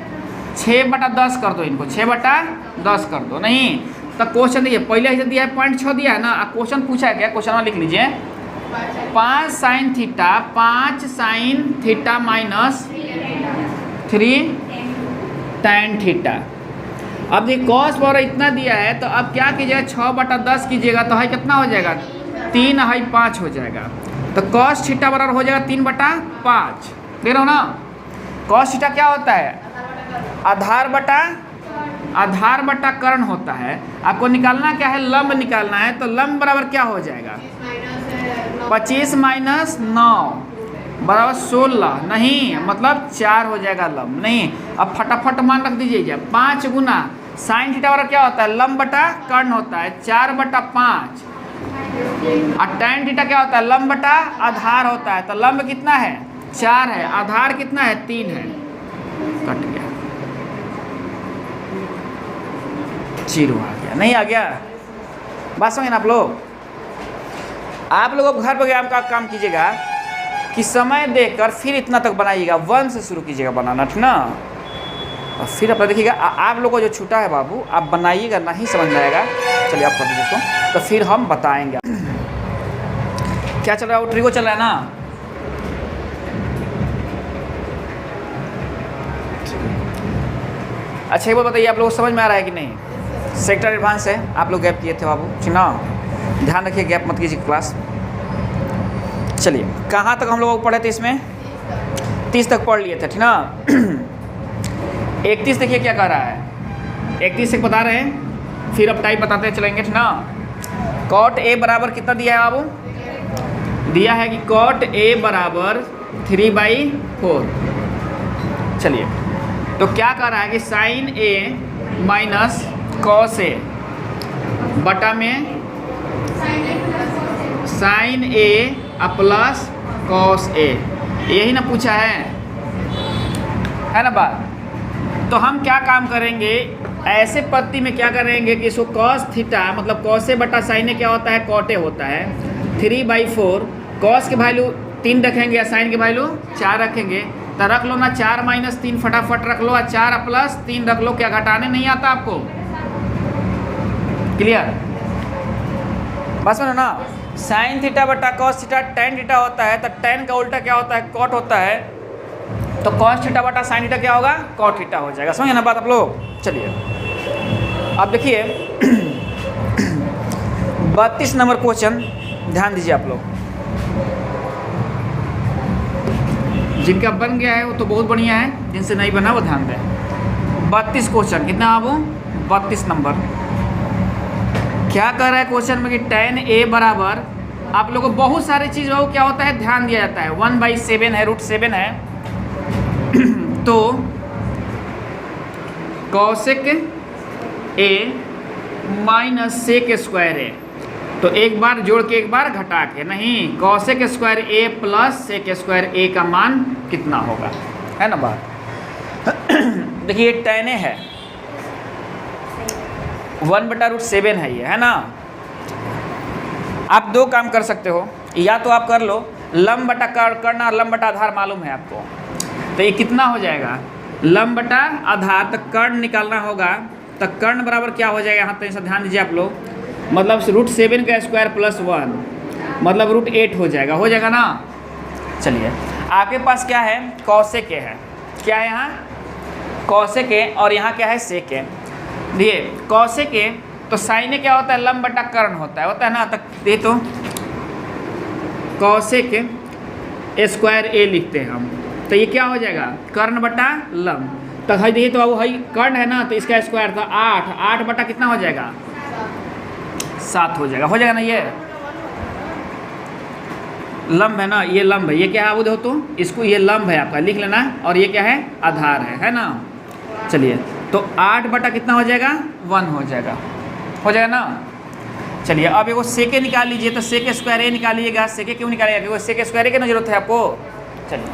6/10 कर दो इनको, 6/10 कर दो। नहीं तो क्वेश्चन देखिए पहले ऐसे दिया है 0.6 दिया है ना, क्वेश्चन पूछा है क्या, क्वेश्चन में लिख लीजिए 5 sine theta minus 3 tan theta. अब देखिए cos बराबर इतना दिया है, तो अब क्या कीजिएगा 6/10 कीजिएगा तो है कितना हो जाएगा 3 है 5 हो जाएगा। तो cos थीटा बराबर हो जाएगा 3/5, देख रहे हो ना। cos थीटा क्या होता है आधार बटा कर्ण होता है। आपको निकालना क्या है लंब निकालना है, तो लंब बराबर क्या हो जाएगा 25 - 9 बराबर 16, नहीं मतलब 4 हो जाएगा लंब। नहीं अब फटाफट मान रख दीजिए 5 गुना साइन थीटा बराबर क्या होता है लंब बटा कर्ण होता है 4/5, और tan थीटा क्या होता है लंब बटा आधार होता है। तो लंब कितना है 4 है, आधार कितना है 3 है, कट गया 0 आ गया, नहीं आ गया। बात समझे ना आप लोग। आप लोग घर पर आप काम कीजिएगा कि समय देकर फिर इतना तक बनाइएगा, 1 से शुरू कीजिएगा बनाना, ठीक ना। और फिर अपना देखिएगा आप लोगों को जो छूटा है बाबू आप बनाइएगा, नहीं समझ में आएगा चलिए आप कर दीजिए इसको, तो फिर हम बताएंगे। क्या चल रहा है वो ट्रिगो चल रहा है ना। अच्छा एक बात बताइए आप लोगों को समझ में आ रहा है कि नहीं। सेक्टर एडवांस है, आप लोग गैप किए थे बाबू, ठीक ना, ध्यान रखिए गैप मत कीजिए क्लास। चलिए कहाँ तक हम लोग पढ़े थे, इसमें 30 तक पढ़ लिए थे, ठीक ना। 31 देखिए क्या कह रहा है, 31 तक बता रहे हैं, फिर अब टाइप बताते चलेंगे, ठीक ना। cot a बराबर कितना दिया है बाबू, दिया है कि cot a बराबर 3/4। चलिए तो क्या कर रहा है कि sine a minus cos a बटा में sine a plus cos a, यही ना पूछा है ना बात। तो हम क्या काम करेंगे ऐसे पद्धति में, क्या करेंगे कि इसको cos थीटा मतलब cos a बटा साइन a क्या होता है cot a होता है 3/4। cos की वैल्यू 3 रखेंगे या साइन की वैल्यू 4 रखेंगे, तो रख लो ना 4 - 3 फटाफट रख लो, और 4 + 3 रख लो, क्या घटाने नहीं आता आपको, क्लियर। बस सुनो ना, साइन थीटा बटा cos थीटा tan थीटा होता है, तो tan का उल्टा क्या होता है cot होता है, तो cos थीटा बटा साइन थीटा क्या होगा cot थीटा हो जाएगा। समझे ना बात आप लोग। चलिए अब देखिए 32 नंबर क्वेश्चन ध्यान दीजिए आप लोग। जिनका बन गया है वो तो बहुत बढ़िया है, जिनसे नहीं बना वो ध्यान दें। 32 क्वेश्चन कितना बाबू 32 नंबर। क्या कर रहा है क्वेश्चन में कि tan a बराबर, आप लोगों को बहुत सारी चीज़ बाबू क्या होता है ध्यान दिया जाता है, 1/7 है, √7 है। तो cosec a minus sec square a, तो एक बार जोड़ के एक बार घटा के, नहीं cosec square a plus sec square a का मान कितना होगा, है ना बात। देखिए tan a है 1/√7 है ये, है ना। आप दो काम कर सकते हो, या तो आप कर लो लंब बटा कर्ण और लंब बटा आधार मालूम है आपको, तो ये कितना हो जाएगा, लंब बटा आधार, तो कर्ण निकालना होगा। तो कर्ण बराबर क्या हो जाएगा, यहाँ तो ध्यान दीजिए आप लोग, मतलब √7 का स्क्वायर प्लस 1 मतलब √8 हो जाएगा ना। चलिए आपके पास क्या है, कौशिक है, क्या है यहाँ कौशिक है और यहाँ क्या है सेक है। देखिए कौशिक है तो साइन क्या होता है, लंब बटा कर्ण होता है ना। तो ये तो कौशिक स्क्वायर ए लिखते हैं हम, तो ये क्या हो जाएगा, कर्ण बटा लंब। तो है देखिए, तो अब है कर्ण है ना, तो इसका स्क्वायर था 8 बटा कितना हो जाएगा, 7 हो जाएगा ना। ये लंब है ना, ये लंब है, ये क्या है वो देखो तो इसको, ये लंब है आपका, लिख लेना। और ये क्या है, आधार है ना। चलिए तो 8 बटा कितना हो जाएगा, 1 हो जाएगा ना। चलिए अब एगो सेके निकाल लीजिए, तो सेक स्क्वायर ए निकालिएगा। सेके क्यों निकालिएगा, क्योंकि सेक स्क्वायर ए की जरूरत है आपको। चलिए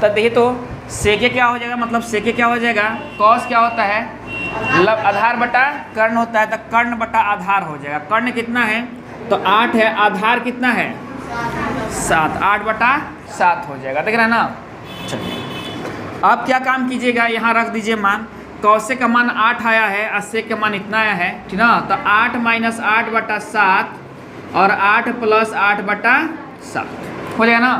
तो देखिए, तो सेके क्या हो जाएगा, मतलब सेके क्या हो जाएगा, कॉस क्या होता है, आधार बटा कर्ण होता है, तो कर्ण बटा आधार हो जाएगा। कर्ण कितना है, तो 8 है, आधार कितना है 7, 8 बटा 7 हो जाएगा, देख रहे हैं ना। चलिए अब क्या काम कीजिएगा, यहाँ रख दीजिए मान, कौशिक का मान 8 आया है और सेक का मान इतना आया है, ठीक ना। तो 8 माइनस 8 बटा 7 और 8 प्लस 8 बटा 7 हो जाएगा ना।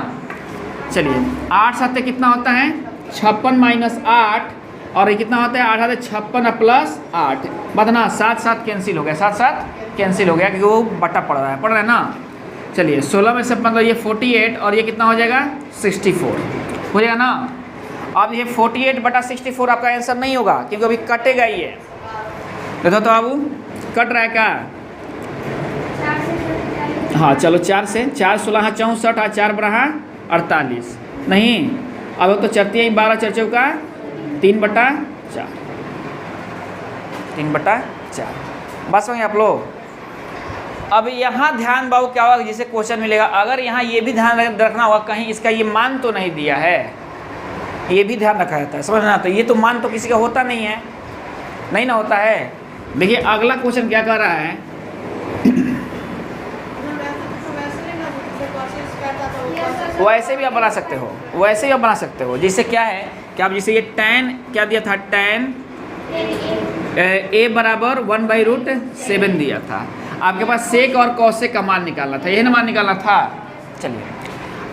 चलिए 8 7 कितना होता है, 56 माइनस 8 और ये कितना होता है, 8 7 56 प्लस 8 बताना, 7 7 कैंसिल हो गया, 7 7 कैंसिल हो गया क्योंकि वो बटा पड़ रहा है ना। चलिए 16 में से मतलब ये 48 और ये कितना हो जाएगा 64 हो जाएगा ना। अब ये 48 बटा 64 आपका आंसर नहीं होगा क्योंकि अभी कटेगा ये, देखो तो बाबू कट रहा है क्या। हाँ चलो 4 से 4 16 64 और 4 बड़ा 48 नहीं, अब तो चलती है 12 4 चौका 3 बटा 4 3 बटा 4 बस होंगे आप लोग। अब यहाँ ध्यान बाबू क्या होगा, जिसे क्वेश्चन मिलेगा, अगर यहाँ ये भी ध्यान रखना होगा कहीं इसका ये मान तो नहीं दिया है, ये भी ध्यान रखा जाता है, समझना। तो ये तो मान तो किसी का होता नहीं है, नहीं ना होता है। देखिए अगला क्वेश्चन क्या कर रहा है, वैसे भी आप बना सकते हो, वैसे भी आप बना सकते हो। जैसे क्या है कि आप जैसे ये tan क्या दिया था, tan a बराबर 1/√7 दिया था, आपके पास सेक और कौशिक का मान निकालना था, यही ना मान निकालना था। चलिए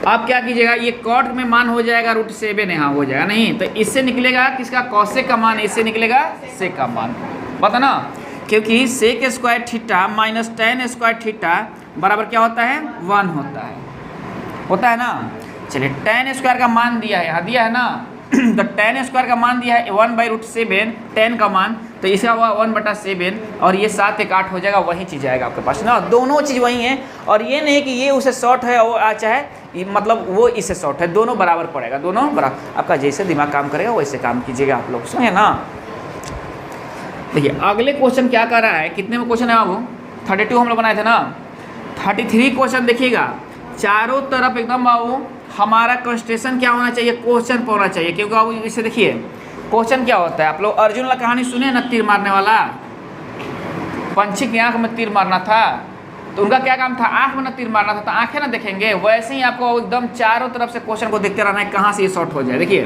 अब क्या कीजिएगा, ये कॉट में मान हो जाएगा √7 यहाँ हो जाएगा नहीं, तो इससे निकलेगा किसका, कौशिक का मान, इससे निकलेगा सेक का मान, पता ना। क्योंकि sec square theta minus tan square theta बराबर क्या होता है 1 होता है ना। चलिए tan स्क्वायर का मान दिया है, यहाँ दिया है ना तो tan स्क्वायर का मान दिया है 1/√7 tan का मान, तो इसका हुआ 1/7 और ये 7 1 8 हो जाएगा, वही चीज़ आएगा आपके पास ना, दोनों चीज़ वही है। और ये नहीं कि ये उसे शॉर्ट है वो चाहे मतलब वो इससे शॉर्ट है, दोनों बराबर पड़ेगा, दोनों बराबर। आपका जैसे दिमाग काम करेगा वैसे काम कीजिएगा आप लोग, समझे ना। देखिए अगले क्वेश्चन क्या कर रहा है, कितने में क्वेश्चन है बाबू, 32 हम लोग बनाए थे ना। 33 क्वेश्चन देखिएगा, चारों तरफ एकदम बाबू हमारा कंसंट्रेशन क्या होना चाहिए, क्वेश्चन पर होना चाहिए। क्योंकि बाबू इसे देखिए क्वेश्चन क्या होता है, आप लोग अर्जुन वाला कहानी सुने ना, तीर मारने वाला, पंछी की आंख में तीर मारना था, तो उनका क्या काम था, आंख में ना तीर मारना था, तो आंखें ना देखेंगे, वैसे ही आपको एकदम चारों तरफ से क्वेश्चन को देखते रहना है कहाँ से ये शॉर्ट हो जाए। देखिए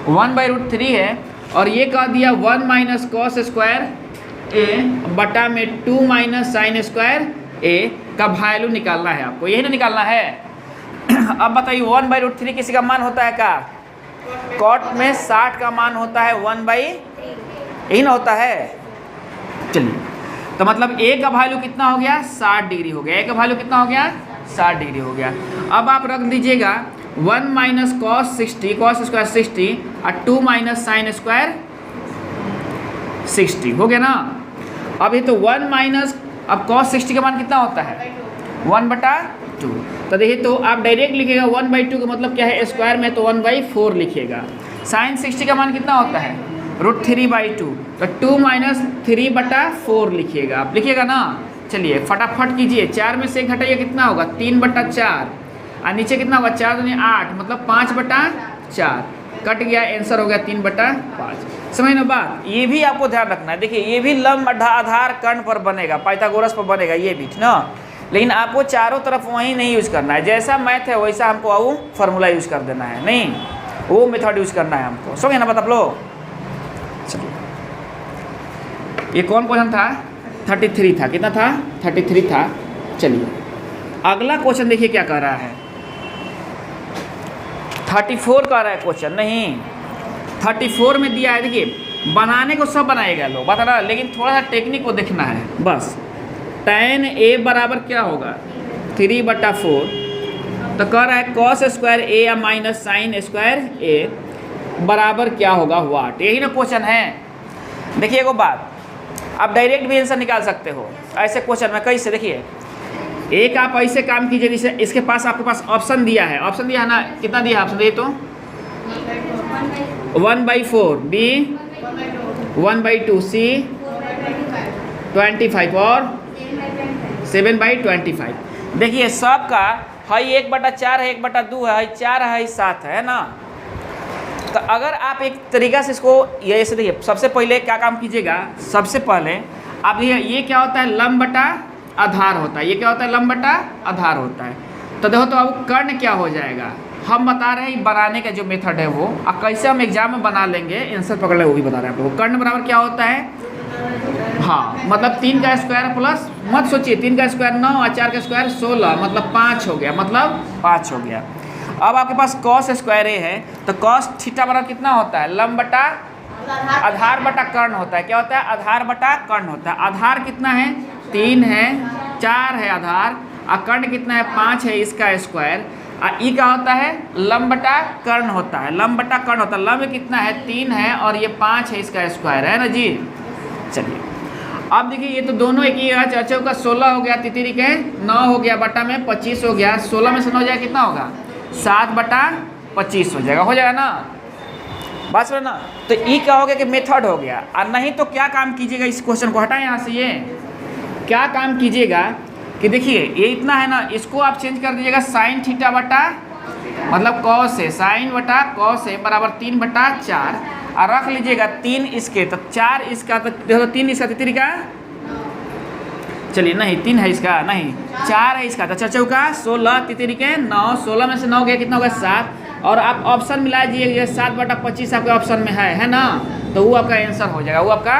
1/√3 है और ये कह दिया 1 माइनस कॉस स्क्वायर ए बटा में 2 माइनस साइन स्क्वायर ए का वैल्यू निकालना है आपको, यही ना निकालना है। अब बताइए 1/√3 किसी का मान होता है क्या, कॉट में 60 का मान होता है 1/3 यही ना होता है। चलिए तो मतलब ए का वैल्यू कितना हो गया 60 डिग्री हो गया, ए का वैल्यू कितना हो गया 60 डिग्री हो गया। अब आप रख दीजिएगा 1 माइनस कॉस 60 कॉस स्क्वायर 60 और 2 माइनस साइन स्क्वायर 60 हो गया ना। अब ये तो 1 माइनस, अब कॉस 60 का मान कितना होता है 1/2, तो देखिए तो आप डायरेक्ट लिखिएगा 1/2 का मतलब क्या है स्क्वायर में, तो 1/4 लिखिएगा। साइन 60 का मान कितना होता है √3/2, तो 2 माइनस 3/4 लिखिएगा, आप लिखिएगा ना। चलिए फटाफट कीजिए, 4 में से 1 घटाइए कितना होगा 3/4 और नीचे कितना होगा 4 दूनी 8 मतलब 5/4 कट गया, आंसर हो गया 3/5। समझ ना बात, ये भी आपको ध्यान रखना है। देखिए ये भी लंब आधार कर्ण पर बनेगा, पाइथागोरस पर बनेगा ये भी ना, लेकिन आपको चारों तरफ वही नहीं यूज करना है, जैसा मैथ है वैसा हमको वो फार्मूला यूज कर देना है, नहीं वो मेथड यूज करना है हमको। समझे ना बात आप लोग? चलिए, ये कौन क्वेश्चन था? 33 था। कितना था? 33 था। चलिए अगला क्वेश्चन देखिए क्या कह रहा है। 34 कह रहा है क्वेश्चन, नहीं 34 में दिया है। देखिए बनाने को सब बनाएगा लोग, बता रहा, लेकिन थोड़ा सा टेक्निक को देखना है बस। tan a बराबर क्या होगा? 3/4। तो कह रहा है cos स्क्वायर a या माइनस साइन स्क्वायर a बराबर क्या होगा वाट। यही ना क्वेश्चन है। देखिए एगो बात, आप डायरेक्ट भी आंसर निकाल सकते हो ऐसे क्वेश्चन में। कैसे? देखिए एक आप ऐसे काम कीजिए, जैसे इसके पास आपके पास ऑप्शन दिया है, ऑप्शन दिया है ना, कितना दिया है ऑप्शन? दिए तो 1/4, b 1/2, c 25 और 7/25। देखिए सबका है 1/4 है, 1/2 है, 4 है, 7 है ना। तो अगर आप एक तरीका से इसको ये ऐसे देखिए, सबसे पहले क्या काम कीजिएगा, सबसे पहले आप ये क्या होता है? लंब बटा आधार होता है। ये क्या होता है? लंब बटा आधार होता है। तो देखो तो अब कर्ण क्या हो जाएगा, हम बता रहे हैं बनाने का जो मेथड है वो, और कैसे हम एग्जाम में बना लेंगे, आंसर पकड़ लेंगे, वो भी बता रहे हैं आप लोगों को। कर्ण बराबर क्या होता है? हाँ मतलब 3 का स्क्वायर प्लस, मत सोचिए 3 का स्क्वायर 9 और 4 का स्क्वायर 16, मतलब 5 हो गया, मतलब 5 हो गया। अब आपके पास cos स्क्वायर a है, तो cos थीटा बराबर कितना होता है? लंब बटा आधार बटा कर्ण होता है। क्या होता है? आधार बटा कर्ण होता है। आधार कितना है? 3 है, 4 है आधार, और कर्ण कितना है? 5 है, इसका स्क्वायर। और ई क्या होता है? लंब बटा कर्ण होता है। लंब बटा कर्ण होता है। लंब कितना है? 3 है, और ये 5 है, इसका स्क्वायर है ना जी। चलिए अब देखिए ये तो दोनों एक ही है। चाचा का 16 हो गया, तितरी के 9 हो गया, बटा में 25 हो गया। 16 में से 9 हो जाएगा, कितना होगा? 7/25 हो जाएगा। हो जाएगा ना बात सुनो ना। तो ई क्या हो गया कि मेथड हो गया। और नहीं तो क्या काम कीजिएगा, इस क्वेश्चन को हटाएं यहाँ से। ये क्या काम कीजिएगा कि देखिए ये इतना है ना, इसको आप चेंज कर दीजिएगा साइन थीटा बटा, मतलब कॉस है, साइन बटा कॉस है बराबर 3/4, और रख लीजिएगा 3 इसके, तो 4 इसका, तो देखो 3 इसका, तितरी का, चलिए नहीं 3 है इसका, नहीं 4 है इसका, तो चचौ का 16, तितरी के 9, 16 में से 9 गया, कितना होगा? 7। और आप ऑप्शन मिला दीजिए, 7/25 आपके ऑप्शन में है ना, तो वो आपका आंसर हो जाएगा, वो आपका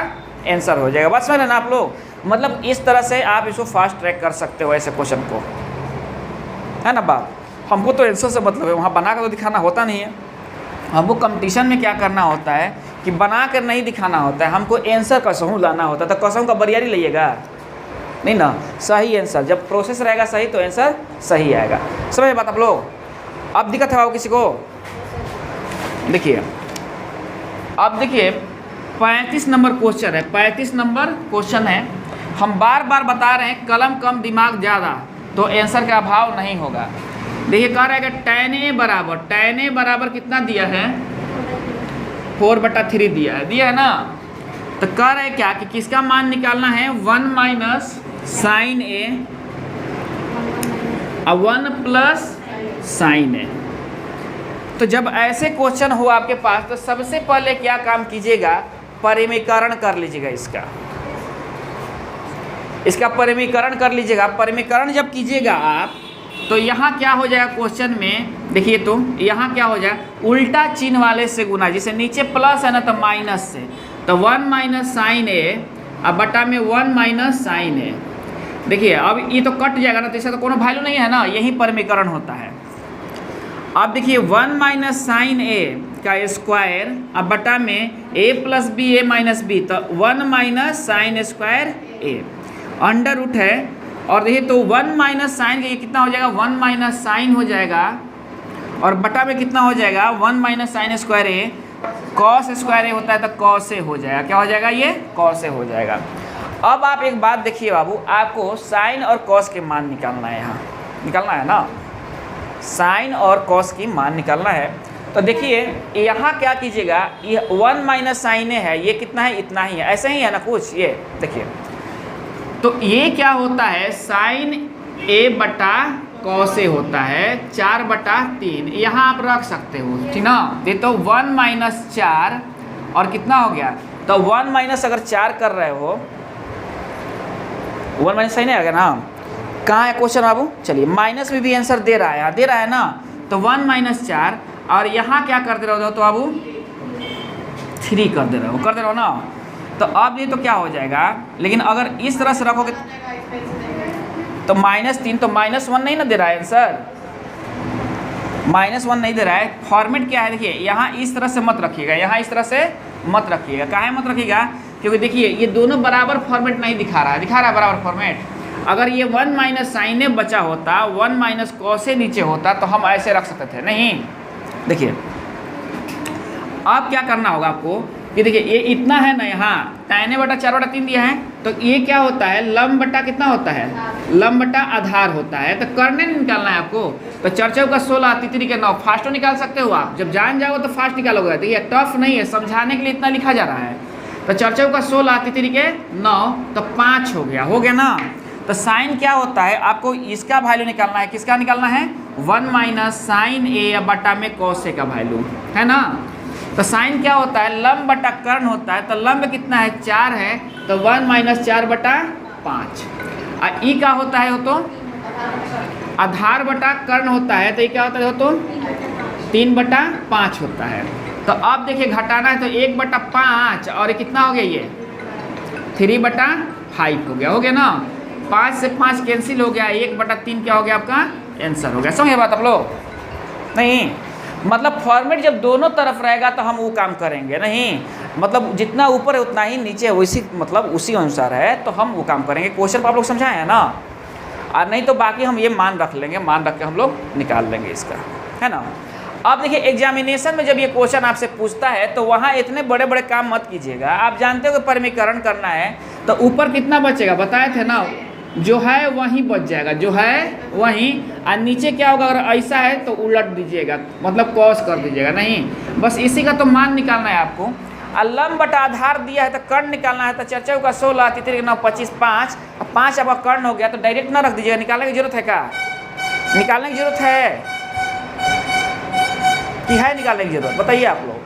आंसर हो जाएगा। बस समझ ना आप लोग। मतलब इस तरह से आप इसको फास्ट ट्रैक कर सकते हो ऐसे क्वेश्चन को, है ना बात। हमको तो आंसर से मतलब है, वहाँ बना कर तो दिखाना होता नहीं है। हमको कंपटीशन में क्या करना होता है कि बना कर नहीं दिखाना होता है, हमको आंसर कसहूँ लाना होता है। तो कसहूँ का बरियारी लाइएगा नहीं ना, सही आंसर। जब प्रोसेस रहेगा सही तो आंसर सही आएगा। समझ बात आप लोग? अब दिक्कत है किसी को? देखिए अब देखिए 35 नंबर क्वेश्चन है, 35 नंबर क्वेश्चन है। हम बार बार बता रहे हैं कलम कम दिमाग ज़्यादा, तो आंसर का अभाव नहीं होगा। देखिए कह रहा है कि tan a बराबर कितना दिया है? 4/3 दिया है ना। तो कह रहा है क्या कि किसका मान निकालना है? 1 माइनस साइन a और 1 प्लस साइन a। तो जब ऐसे क्वेश्चन हो आपके पास, तो सबसे पहले क्या काम कीजिएगा? परिमीकरण कर लीजिएगा इसका परिमीकरण कर लीजिएगा। परिमीकरण जब कीजिएगा आप, तो यहाँ क्या हो जाएगा क्वेश्चन में? देखिए तो यहाँ क्या हो जाएगा? उल्टा चिन्ह वाले से गुना, जिसे नीचे प्लस है ना तो माइनस से, तो 1 माइनस साइन ए अब बटा में 1 माइनस साइन ए। देखिए अब ये तो कट जाएगा ना, तो इसका तो कोनो वैल्यू नहीं है ना, यही परिमीकरण होता है। अब देखिए 1 माइनस साइन ए का स्क्वायर अब बटा में a plus B A minus B, तो 1 minus sine square A, under root है। और देखिए तो 1 माइनस साइन का ये कितना हो जाएगा? 1 माइनस साइन हो जाएगा, और बटा में कितना हो जाएगा? 1 माइनस साइन स्क्वायर ए, कॉस स्क्वायर ए होता है तो कॉस ए हो जाएगा। क्या हो जाएगा? ये कॉस ए हो जाएगा। अब आप एक बात देखिए बाबू, आपको साइन और कॉस के मान निकालना है, यहाँ निकालना है ना, साइन और कॉस की मान निकालना है। तो देखिए यहाँ क्या कीजिएगा, ये 1 माइनस साइन ए है, ये कितना है? इतना ही है, ऐसे ही है ना कुछ। ये देखिए तो ये क्या होता है? साइन ए बटा कॉस ए होता है 4/3, यहाँ आप रख सकते हो, ठीक ना। ये तो 1 माइनस 4 और कितना हो गया? तो 1 माइनस अगर 4 कर रहे हो, 1 माइनस साइन है अगर, हाँ कहाँ है क्वेश्चन बाबू? चलिए माइनस में भी आंसर दे रहा है, दे रहा है ना। तो 1 माइनस 4 और यहाँ क्या कर दे रहे हो तो बाबू 3 कर दे रहे हो ना। तो अब ये तो क्या हो जाएगा, लेकिन अगर इस तरह से रखोगे तो -3, तो -1 नहीं ना दे रहा है आंसर, -1 नहीं दे रहा है। फॉर्मेट क्या है देखिए, यहाँ इस तरह से मत रखिएगा, यहाँ इस तरह से मत रखिएगा। काहे मत रखिएगा, क्योंकि देखिए ये दोनों बराबर फॉर्मेट नहीं दिखा रहा है बराबर फॉर्मेट। अगर ये 1 माइनस साइने बचा होता, 1 माइनस कॉसे नीचे होता तो हम ऐसे रख सकते थे, नहीं। देखिए अब क्या करना होगा आपको कि देखिए ये इतना है ना, यहाँ tan बटा 4/3 दिया है, तो ये क्या होता है, लंब बटा कितना होता है, लंब बटा आधार होता है। तो करने निकालना है आपको, तो 4 चौका 16, 3 के 9, फास्टो निकाल सकते हो आप, जब जान जाओगे तो फास्ट निकालोगे। देखिए टफ नहीं है, समझाने के लिए इतना लिखा जा रहा है। तो 4 चौका 16, 3 के 9, तो 5 हो गया ना। तो साइन क्या होता है, आपको इसका वैल्यू निकालना है, किसका निकालना है, 1 माइनस साइन ए बटा में कॉस ए का वैल्यू, है ना। तो साइन क्या होता है, लंब बटा कर्ण होता है। तो लंब कितना है, 4 है, तो 1 माइनस 4 बटा 5। और ई क्या होता है, हो तो आधार बटा कर्ण होता है, तो ये क्या होता है, हो तो 3 बटा 5 होता है। तो अब देखिए घटाना है, तो 1 बटा 5 और ये कितना हो गया, ये 3 बटा 5 हो गया ना। 5 से 5 कैंसिल हो गया, 1 बटा 3 क्या हो गया आपका आंसर हो गया। समझे बात आप लोग, नहीं। मतलब फॉर्मेट जब दोनों तरफ रहेगा तो हम वो काम करेंगे, नहीं मतलब जितना ऊपर है उतना ही नीचे वैसी, मतलब उसी अनुसार है तो हम वो काम करेंगे। क्वेश्चन आप लोग समझाए हैं ना, और नहीं तो बाकी हम ये मान रख लेंगे, मान रख के हम लोग निकाल लेंगे इसका, है ना। अब देखिए एग्जामिनेशन में जब ये क्वेश्चन आपसे पूछता है तो वहाँ इतने बड़े बड़े काम मत कीजिएगा। आप जानते हो कि परिमीकरण करना है तो ऊपर कितना बचेगा, बताए थे ना, जो है वहीं बच जाएगा, जो है वहीं। और नीचे क्या होगा, अगर ऐसा है तो उलट दीजिएगा, मतलब क्रॉस कर दीजिएगा, नहीं। बस इसी का तो मान निकालना है आपको। और लंब बटा आधार दिया है तो कर्ण निकालना है। तो 4 चौका 16, 3 के 9, 25, 5 और 5 आपका कर्ण हो गया। तो डायरेक्ट ना रख दीजिएगा, निकालने की जरूरत है क्या, निकालने की जरूरत है कि है निकालने की जरूरत, बताइए आप लोग,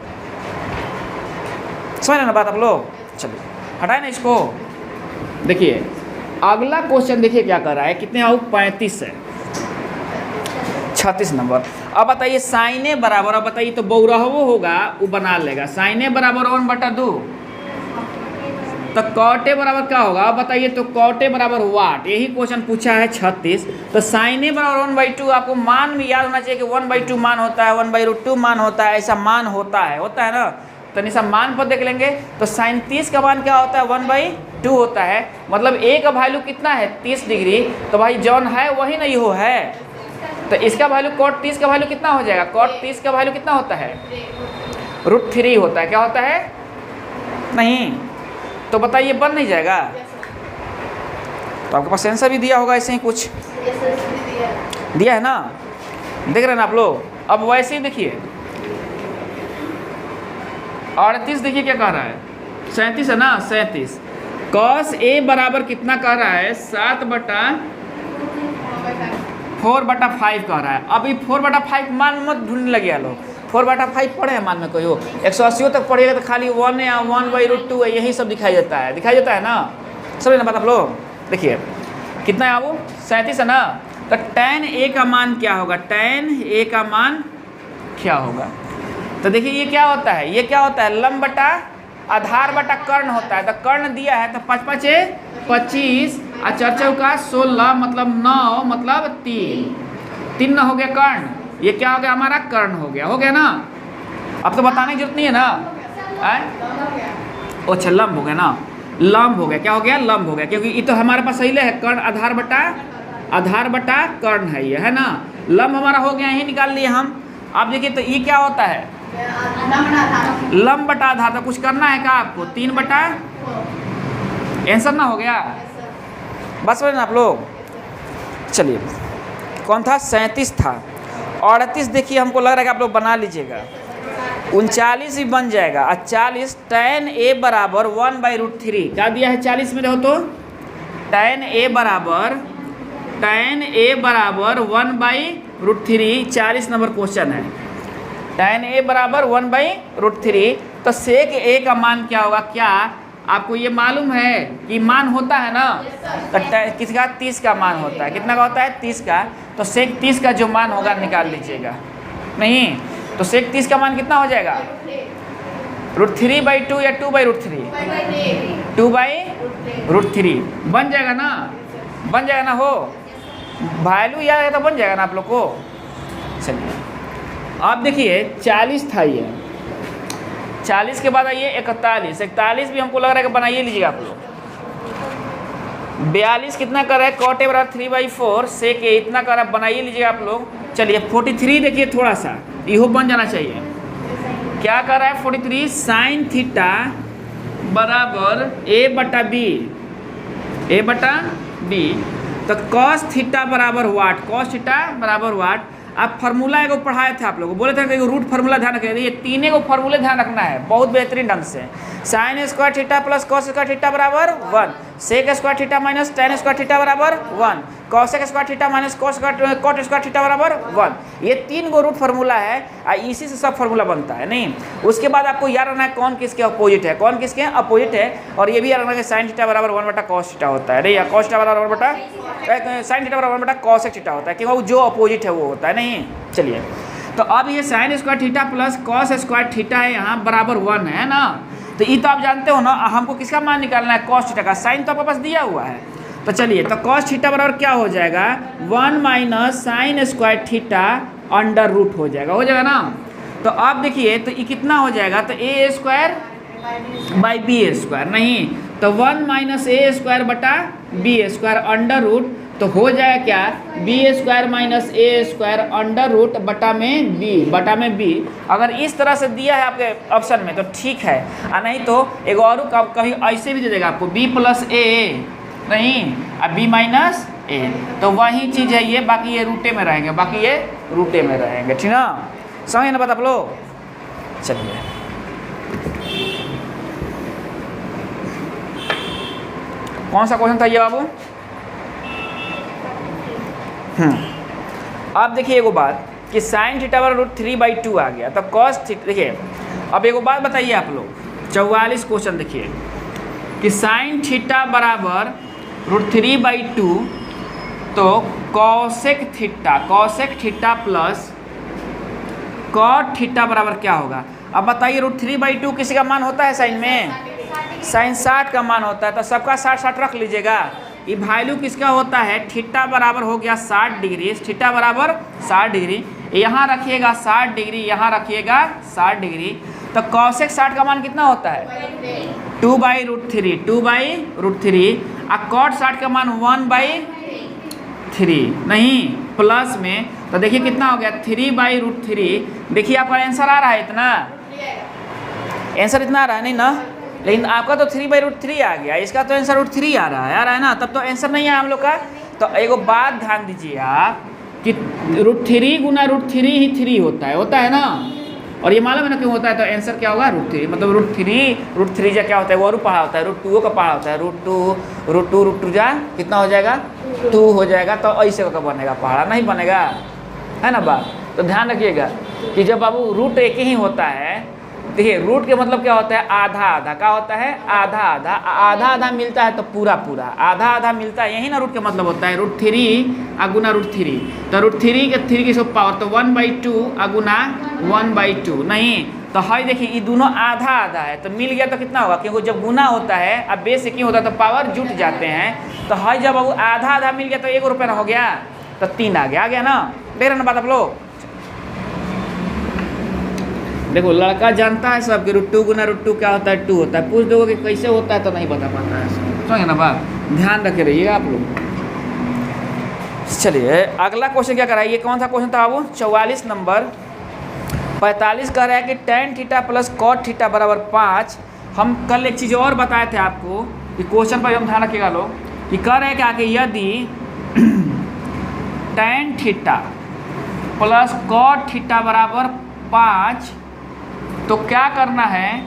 समझ रहे ना बात आप लोग। चलिए हटाए ना इसको। देखिए अगला क्वेश्चन देखिए क्या कर रहा है, कितने आओ 35 है, 36 नंबर। अब बताइए साइने बराबर, अब बताइए तो बहुरहवो होगा वो बना लेगा। साइने बराबर 1/2, तो कॉटे बराबर क्या होगा, अब बताइए तो कॉटे बराबर वाट। यही क्वेश्चन पूछा है 36। तो साइने बराबर 1/2, आपको मान भी याद होना चाहिए कि 1/2 मान होता है, 1/√2 मान होता है, ऐसा मान होता है ना। तो निशा मान पर देख लेंगे, तो साइन 30 का मान क्या होता है, 1/2 होता है। मतलब ए का वैल्यू कितना है, 30 डिग्री। तो भाई जॉन है वही नहीं हो है, तो इसका वैल्यू कॉट 30 का वैल्यू कितना हो जाएगा, कॉट 30 का वैल्यू कितना होता है, √3 होता है। क्या होता है, नहीं तो बताइए बन नहीं जाएगा। तो आपके पास आंसर भी दिया होगा ऐसे ही कुछ दिया है ना, देख रहे हैं ना आप लोग। अब वैसे ही देखिए 38 देखिए क्या कह रहा है, 37 है ना, 37 कॉस ए बराबर कितना कह रहा है, 7/4/5 कह रहा है। अब ये 4/5 मान मत ढूंढने लगे लोग, 4/5 पढ़े हैं मान में कोई हो, 180 तक पढ़िएगा तो खाली 1 या 1/√2 है, यही सब दिखाई देता है ना। समझ ना बात आप लोग। देखिए कितना है वो 37 है ना। तो tan ए का मान क्या होगा, tan ए का मान क्या होगा। तो देखिए ये क्या होता है, ये क्या होता है, लंब बटा आधार बटा कर्ण होता है। तो कर्ण दिया है तो 5 5 25 और 4 चौका 16 मतलब 9 मतलब 3 हो गया कर्ण। ये क्या हो गया हमारा, कर्ण हो गया ना। अब तो बताने की जरूरत नहीं है ना, अच्छा लंब हो गया ना, लंब हो गया, क्या हो गया, लंब हो गया, क्योंकि ये तो हमारे पास सही है कर्ण आधार बटा कर्ण है, ये है ना। लंब हमारा हो गया, यही निकाल लिए हम। अब देखिए तो ये क्या होता है, लंब बटा आधार। तो कुछ करना है क्या आपको, 3/, आंसर ना हो गया, बस ना आप लोग। चलिए कौन था, 37 था। 38 देखिए हमको लग रहा है कि आप लोग बना लीजिएगा, 39 भी बन जाएगा। और 40 tan ए बराबर 1/√3 क्या दिया है 40 में, देखो तो tan ए बराबर 1/√3, 40 नंबर क्वेश्चन है। tan ए बराबर 1/√3। तो सेक ए का मान क्या होगा, क्या आपको ये मालूम है कि मान होता है ना, तो किसका 30 का मान होता है, कितना का होता है 30 का। तो सेक 30 का जो मान होगा निकाल लीजिएगा, नहीं तो सेक 30 का मान कितना हो जाएगा? √3/2 या 2/√3? 2/√3 बन जाएगा ना, बन जाएगा ना, हो वैल्यू याद है तो बन जाएगा ना आप लोग को। चलिए अब देखिए 40 था ये, 40 के बाद आइए 41, 41 भी हमको लग रहा है कि बनाइए लीजिएगा आप लोग। 42 कितना कर रहा है? cot A = 3/4 sec A इतना कर रहा है, बनाइए लीजिएगा आप लोग। चलिए 43 देखिए, थोड़ा सा इहो बन जाना चाहिए। क्या कर रहा है 43? sin थीटा बराबर A/B, A/B। तो cos थीटा बराबर वाट, cos थीटा बराबर वाट। आप फार्मूला एगो पढ़ाए थे आप लोग, बोले थे कि रूट फार्मूला ध्यान रखें, ये तीनों को फार्मूले ध्यान रखना है बहुत बेहतरीन ढंग से। sin square theta plus cos square theta बराबर 1, sec square theta minus tan square theta बराबर 1, cosec square theta minus cot square theta बराबर 1। ये 3 गो रूट फार्मूला है और इसी से सब फार्मूला बनता है नहीं। उसके बाद आपको याद रखना है कौन किसके अपोजिट है, कौन किसके अपोजिट है, और ये भी याद रखना है कि sin थीटा बराबर 1/cos थीटा होता है नहीं, या cos थीटा बराबर 1/sin थीटा बराबर 1/cosec थीटा होता है, क्योंकि वो जो अपोजिट है वो होता है नहीं। चलिए तो अब ये sin square theta plus cos square theta है यहाँ बराबर 1 है ना। तो ये तो आप जानते हो ना, हमको किसका मान निकालना है? cos थीटा का। sin तो आपके पास दिया हुआ है, तो चलिए तो cos थीटा बराबर क्या हो जाएगा? 1 - sin square theta under root हो जाएगा ना। तो अब देखिए तो ये कितना हो जाएगा? तो a²/b² नहीं, तो 1 - a²/b² अंडर रूट, तो हो जाएगा क्या? b² - a² अंडर रूट बटा में b। अगर इस तरह से दिया है आपके ऑप्शन में तो ठीक है, और नहीं तो एक और कभी ऐसे भी दे देगा आपको b + a नहीं अब b - a, तो वही चीज़ है ये, बाकी ये रूटे में रहेंगे, ठीक ना, समझ ना बात आप लोग। चलिए कौन सा क्वेश्चन था ये बाबू? अब देखिए एगो बात कि sin थीटा बराबर √3/2 आ गया, तो cos थीटा देखिए। अब एगो बात बताइए आप लोग, 44 क्वेश्चन देखिए कि sin थीटा बराबर √3/2, तो cosec theta plus cot theta बराबर क्या होगा? अब बताइए √3/2 किसी का मान होता है साइन में? sin 60 का मान होता है, तो सबका 60 रख लीजिएगा। ये वैल्यू किसका होता है? थीटा बराबर हो गया 60 डिग्री, थीटा बराबर 60 डिग्री, यहाँ रखिएगा 60 डिग्री, यहाँ रखिएगा 60 डिग्री। तो cosec 60 का मान कितना होता है? 2/√3 और cot 60 का मान 1/3 नहीं, प्लस में तो देखिए कितना हो गया? 3/√3। देखिए आपका आंसर आ रहा है इतना, आंसर इतना आ रहा है नहीं ना, लेकिन आपका तो 3/√3 आ गया, इसका तो आंसर √3 आ रहा है ना, तब तो आंसर नहीं है हम लोग का। तो एगो बात ध्यान दीजिए आप कि √3 गुना √3 ही 3 होता है ना, और ये मालूम है ना क्यों होता है? तो आंसर क्या होगा? √3, मतलब √3 जा क्या होता है? वो पहाड़ा होता है, √2 का पहाड़ा होता है, √2 जा कितना हो जाएगा? 2 हो जाएगा। तो ऐसे का बनेगा पहाड़ा, नहीं बनेगा, है ना बात। तो ध्यान रखिएगा कि जब बाबू रूट एक ही होता है, देखिए रूट के मतलब क्या होता है? आधा, क्या होता है? आधा मिलता है तो पूरा, आधा मिलता है, यही ना रूट का मतलब होता है। √3 गुना √3, तो √3 के 3 की सब पावर, तो 1/2 गुना 1/2 नहीं, तो है देखिए ये दोनों आधा है, तो मिल गया तो कितना होगा? क्योंकि जब गुना होता है अब बेस एक ही होता है तो पावर जुट जाते हैं, तो है जब अब आधा मिल गया तो 1 रुपये ना हो गया, तो 3 आ गया ना। देख रहे ना बात आप लोग? देखो लड़का जानता है सब कि √2 गुना √2 क्या होता है? 2 होता है। पूछ दोगे कि कैसे होता है तो नहीं बता पाता है, समझे ना बात, ध्यान रखे रहिएगा आप लोग। चलिए अगला क्वेश्चन क्या कराइए? कौन सा क्वेश्चन था वो? 44 नंबर। 45 कह रहा है कि tan theta plus cot theta बराबर 5। हम कल एक चीज़ और बताए थे आपको कि क्वेश्चन पर हम ध्यान रखिएगा लोग, कि कह रहे हैं क्या कि यदि tan theta plus cot theta बराबर 5 तो क्या करना है?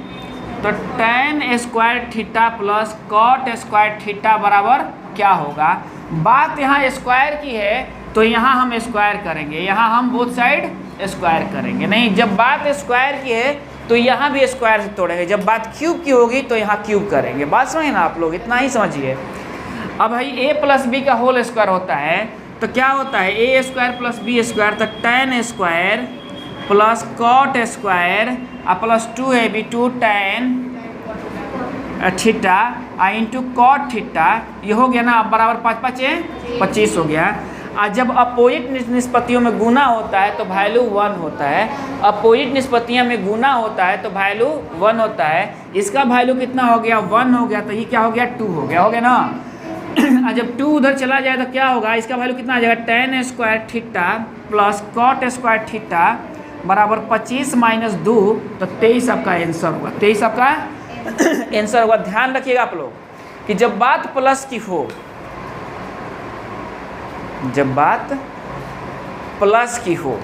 तो tan square theta plus cot square theta बराबर क्या होगा? बात यहाँ स्क्वायर की है तो यहाँ हम स्क्वायर करेंगे, यहाँ हम बोथ साइड स्क्वायर करेंगे। नहीं, जब बात स्क्वायर की है तो यहाँ भी स्क्वायर से तोड़ेंगे, जब बात क्यूब की होगी तो यहाँ क्यूब करेंगे। बात समझे ना आप लोग? इतना ही समझिए। अब भाई a + b का होल स्क्वायर होता है तो क्या होता है? a² + b², तो tan square plus cot square plus 2ab 2 tan theta into cot theta, ये हो गया ना, अब बराबर 5 5 25 हो गया। और जब अपोजिट निष्पत्तियों में गुना होता है तो वैल्यू 1 होता है, अपोजिट निष्पत्तियों में गुना होता है तो वैल्यू 1 होता है। इसका वैल्यू कितना हो गया, 1 हो गया, तो ये क्या हो गया, 2 हो गया ना। और जब 2 उधर चला जाए तो क्या होगा, इसका वैल्यू कितना आ जाएगा, tan square theta plus cot square theta बराबर 25 माइनस 2, तो 23 आपका आंसर होगा, 23 आपका आंसर होगा। ध्यान रखिएगा आप लोग कि जब बात प्लस की हो, जब बात प्लस की हो,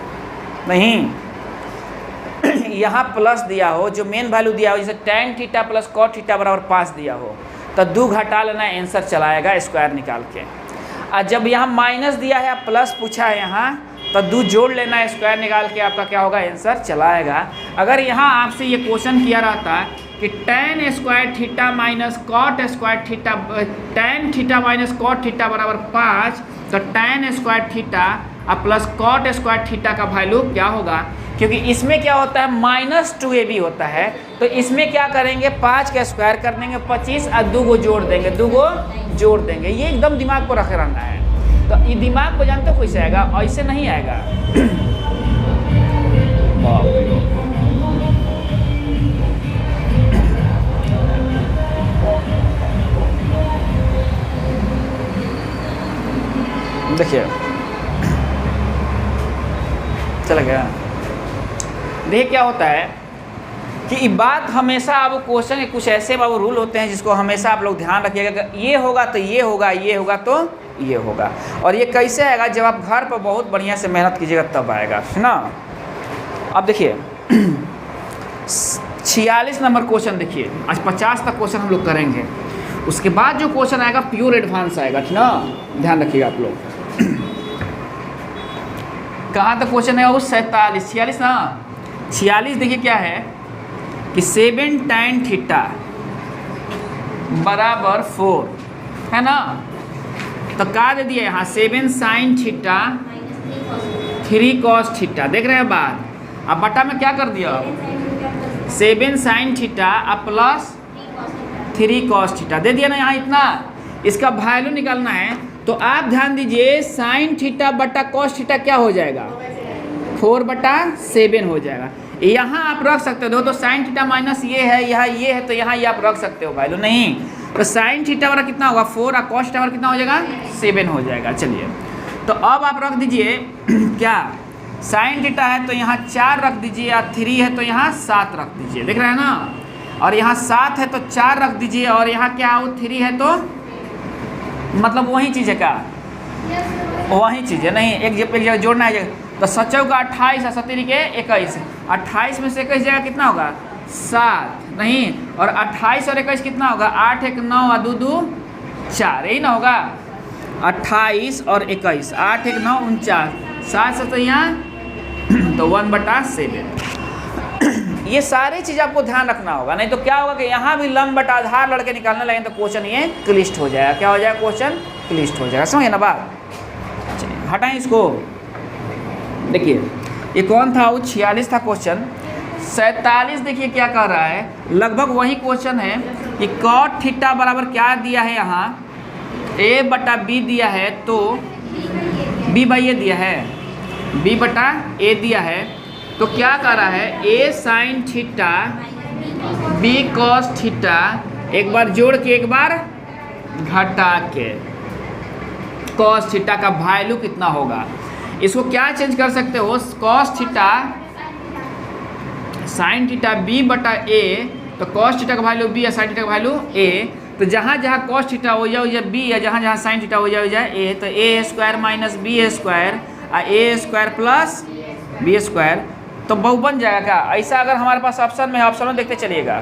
नहीं यहाँ प्लस दिया हो, जो मेन वैल्यू दिया हो, जैसे tan theta plus cot theta बराबर 5 दिया हो, तो 2 घटा लेना, आंसर चलाएगा स्क्वायर निकाल के। और जब यहाँ माइनस दिया है, प्लस पूछा है यहाँ, तो 2 जोड़ लेना, स्क्वायर निकाल के आपका क्या होगा, आंसर चलाएगा। अगर यहाँ आपसे ये क्वेश्चन किया रहता कि tan square theta minus cot square theta, tan theta minus cot theta बराबर 5, तो tan square theta plus cot square theta का वैल्यू क्या होगा, क्योंकि इसमें क्या होता है माइनस 2ab होता है, तो इसमें क्या करेंगे 5 का स्क्वायर कर देंगे 25 और 2 को जोड़ देंगे, 2 को जोड़ देंगे। ये एकदम दिमाग को रखे रहना है। तो ये दिमाग को जानते हो कैसे आएगा, ऐसे नहीं आएगा। देखिए चला गया। देखिए क्या होता है कि बात हमेशा अब क्वेश्चन के कुछ ऐसे अब रूल होते हैं जिसको हमेशा आप लोग ध्यान रखिएगा, ये होगा तो ये होगा, ये होगा तो ये होगा। और ये कैसे आएगा, जब आप घर पर बहुत बढ़िया से मेहनत कीजिएगा तब आएगा, है ना। अब देखिए 46 नंबर क्वेश्चन देखिए, आज 50 तक क्वेश्चन हम लोग करेंगे, उसके बाद जो क्वेश्चन आएगा प्योर एडवांस आएगा, ठीक ना, ध्यान रखिएगा आप लोग। कहाँ तक क्वेश्चन है, वो 46 ना, 46 देखिए क्या है कि 7 tan थीटा बराबर 4 है ना, तो क्या दे दिया यहाँ 7 sin थीटा 3 cos थीटा, देख रहे हैं बात। अब बटा में क्या कर दिया, 7 sin theta plus 3 cos theta दे दिया ना यहाँ इतना। इसका वैल्यू निकालना है तो आप ध्यान दीजिए, साइन थीटा बटा कॉस थीटा क्या हो जाएगा, 4/7 हो जाएगा। यहाँ आप रख सकते हो, तो साइन थीटा माइनस ये है, यहाँ ये है, तो यहाँ ये आप रख सकते हो वैल्यू, नहीं तो साइन थीटा वाला कितना होगा 4 और कॉस थीटा वाला कितना हो जाएगा 7 हो जाएगा। चलिए तो अब आप रख दीजिए क्या, साइन थीटा है तो यहाँ 4 रख दीजिए, और 3 है तो यहाँ 7 रख दीजिए, देख रहे हैं ना, और यहाँ 7 है तो 4 रख दीजिए, और यहाँ क्या हो 3 है तो मतलब वही चीज़ है क्या, वही चीज़ है, नहीं एक जगह जोड़ना है। तो 7 का 28 और 7 के 21, 28 में से 21 जगह कितना होगा 7, नहीं, और 28 और 21 कितना होगा 8 1 9 और 2 2 4, यही ना होगा। 28 और 21, 8 1 9 49, 7 से तो यहाँ तो 1/7। ये सारी चीज़ आपको ध्यान रखना होगा, नहीं तो क्या होगा कि यहाँ भी लंब बटा आधार लड़के निकालने लगे तो क्वेश्चन ये क्लिष्ट हो जाएगा। क्या हो जाएगा, क्वेश्चन क्लिष्ट हो जाएगा, समझे ना बात। चलिए हटाएं इसको। देखिए ये कौन था, वो 46 था क्वेश्चन। 47 देखिए क्या कर रहा है, लगभग वही क्वेश्चन है कि कॉट थीटा बराबर क्या दिया है, यहाँ a/b दिया है, तो b/a दिया है, b/a दिया है, तो क्या कर रहा है a sin theta b cos theta, एक बार जोड़ के एक बार घटा के, cos थीटा का वैल्यू कितना होगा। इसको क्या चेंज कर सकते हो, cos theta sin theta b/a, तो cos थीटा का वैल्यू b या sin थीटा का वैल्यू a, तो जहाँ जहाँ cos थीटा हो जाए b, या जहाँ जहाँ sin थीटा हो जाए a, तो a square minus b square a square plus b square, तो बहु बन जाएगा क्या। ऐसा अगर हमारे पास ऑप्शन में है, ऑप्शन में देखते चलिएगा,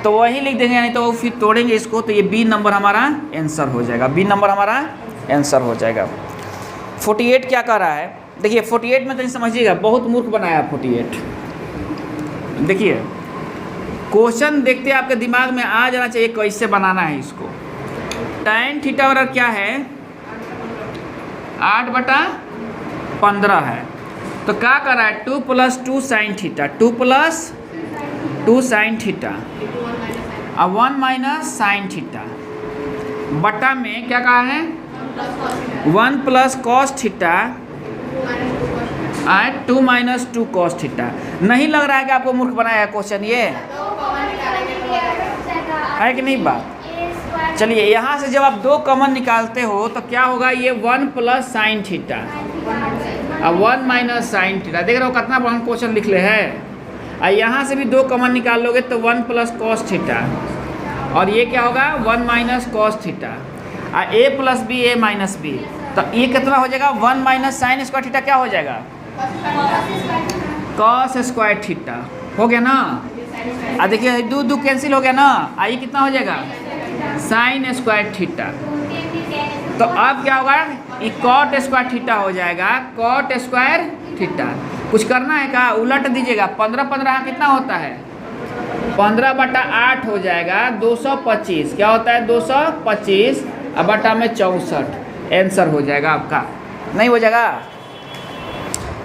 तो वही लिख देंगे, नहीं तो फिर तोड़ेंगे इसको, तो ये बी नंबर हमारा आंसर हो जाएगा, बी नंबर हमारा आंसर हो जाएगा। 48 क्या कर रहा है, देखिए 48 में तो समझिएगा, बहुत मूर्ख बनाया 48। देखिए क्वेश्चन देखते आपके दिमाग में आ जाना चाहिए कैसे बनाना है इसको। tan थीटा क्या है 8/15 है, तो क्या कर रहा है 2 + 2 sin थीटा, 2 + 2 sin थीटा और 1 - sin थीटा बटा में क्या कहा है 1 + cos थीटा 2 - 2 cos थीटा। नहीं लग रहा है कि आपको मूर्ख बनाया है क्वेश्चन ये है कि नहीं बात। चलिए यहाँ से जब आप 2 कॉमन निकालते हो तो क्या होगा, ये 1 + sin थीटा और 1 - sin थीटा। देख रहे हो कितना बड़ा क्वेश्चन लिख ले है। और यहाँ से भी 2 कॉमन निकाल लोगे तो 1 + cos थीटा और ये क्या होगा 1 - cos थीटा और a + b a - b। तो ये कितना हो जाएगा 1 - sin स्क्वायर थीटा क्या हो जाएगा cos स्क्वायर थीटा। हो गया ना। और देखिए 2 2 कैंसिल हो गया ना। आइए कितना हो जाएगा sin स्क्वायर थीटा। तो अब क्या होगा ये cot स्क्वायर थीटा हो जाएगा cot स्क्वायर थीटा। कुछ करना है क्या, उलट दीजिएगा। 15 15 कितना होता है 15/8 हो जाएगा 225। क्या होता है 225 और बटा में 64 आंसर हो जाएगा आपका। नहीं हो जाएगा।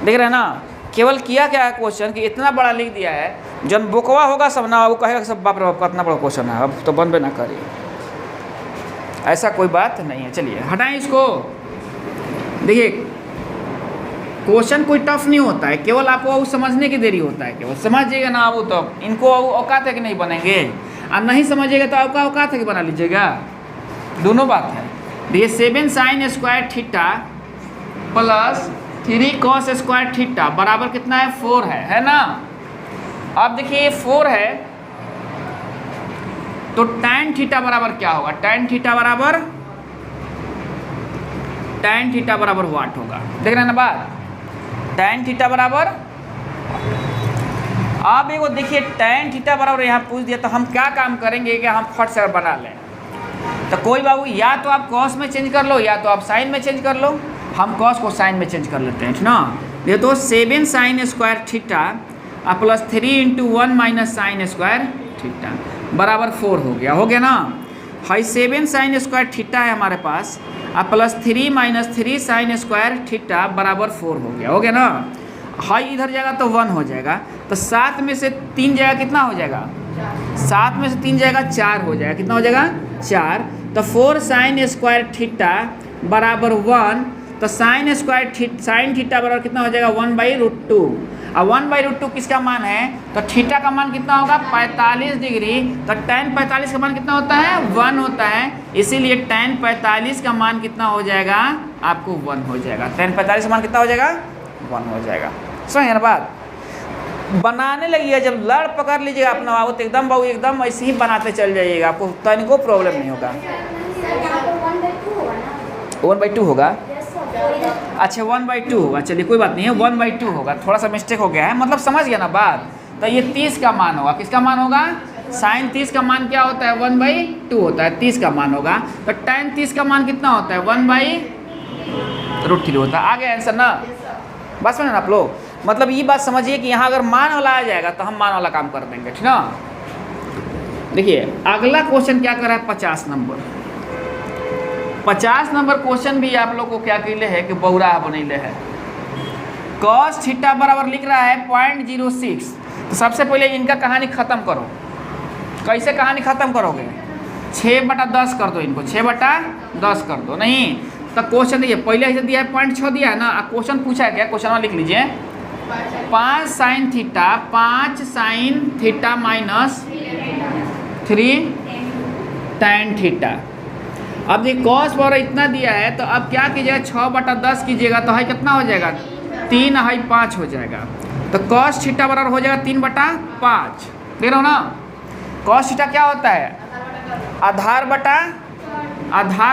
देख रहे हैं ना, केवल किया क्या है क्वेश्चन कि इतना बड़ा लिख दिया है। जन बुकवा होगा सब ना वो कहेगा सब बाप रे बाप इतना बड़ा क्वेश्चन है, अब तो बनबे ना करिए। ऐसा कोई बात नहीं है। चलिए हटाएं इसको। देखिए क्वेश्चन कोई टफ नहीं होता है, केवल आपको वो समझने की देरी होता है। केवल समझिएगा ना वो तो इनको औकात है कि नहीं बनेंगे, और नहीं समझिएगा तो आपका औकात है कि बना लीजिएगा। दोनों बात है। देखिए 7 sin square theta plus 3 cos square theta बराबर कितना है 4 है ना। अब देखिए 4 है तो tan थीटा बराबर क्या होगा, tan थीटा बराबर वाट होगा। देख रहे हैं ना बात, tan थीटा बराबर। अब एक देखिए tan थीटा बराबर यहाँ पूछ दिया तो हम क्या काम करेंगे कि हम फट से बना लें। तो कोई बाबू या तो आप cos में चेंज कर लो या तो आप sin में चेंज कर लो। हम cos को sin में चेंज कर लेते हैं, ठीक ना। ये तो 7 sin square theta plus 3 × 1 - sin square theta बराबर 4 हो गया ना। हाई 7 sin स्क्वायर थीटा है हमारे पास और प्लस 3 - 3 sin स्क्वायर थीटा बराबर 4 हो गया ना। हाई इधर जाएगा तो 1 हो जाएगा। तो 7 में से 3 जाएगा कितना हो जाएगा 7 में से 3 जाएगा 4 हो जाएगा। कितना हो जाएगा 4। तो 4 sin स्क्वायर थीटा बराबर 1। तो sin थीटा बराबर कितना हो जाएगा 1/√2। और 1/√2 किसका मान है तो थीटा का मान कितना होगा 45 डिग्री। तो tan 45 का मान कितना होता है 1 होता है, इसीलिए tan 45 का मान कितना हो जाएगा आपको 1 हो जाएगा। tan 45 का मान कितना हो जाएगा 1 हो जाएगा। समझ ना बात। बनाने लगिए जब लड़ पकड़ लीजिएगा अपना बाबू तो एकदम ऐसे ही बनाते चल जाइएगा, आपको तनिको प्रॉब्लम नहीं होगा। 1/2 होगा। अच्छा 1/2 होगा। चलिए कोई बात नहीं है 1/2 होगा। थोड़ा सा मिस्टेक हो गया है, मतलब समझ गया ना बात। तो ये 30 का मान होगा। किसका मान होगा sin 30 का मान क्या होता है 1/2 होता है, 30 का मान होगा। तो tan 30 का मान कितना होता है 1/√3 होता है। आ गया आंसर ना। बस समझे ना आप लोग। मतलब ये बात समझिए कि यहाँ अगर मान वाला आ जाएगा तो हम मान वाला काम कर देंगे, ठीक ना। देखिए अगला क्वेश्चन क्या कर रहा है 50 नंबर। 50 नंबर क्वेश्चन भी आप लोग को क्या कैले है कि बौरा बनैले है। cos थीटा बराबर लिख रहा है 0.06। तो सबसे पहले इनका कहानी ख़त्म करो। कैसे कहानी ख़त्म करोगे 6/10 कर दो इनको, 6/10 कर दो। नहीं तो क्वेश्चन देखिए पहले ऐसे दिया है 0.6 दिया है ना। क्वेश्चन पूछा है क्या, क्वेश्चन में लिख लीजिए 5 sin theta minus 3 tan theta. अब ये cos पावर इतना दिया है तो अब क्या कीजिएगा 6/10 कीजिएगा तो है कितना हो जाएगा 3 है 5 हो जाएगा। तो cos थीटा बराबर हो जाएगा 3/5। देख रहे हो ना। cos थीटा क्या होता है आधार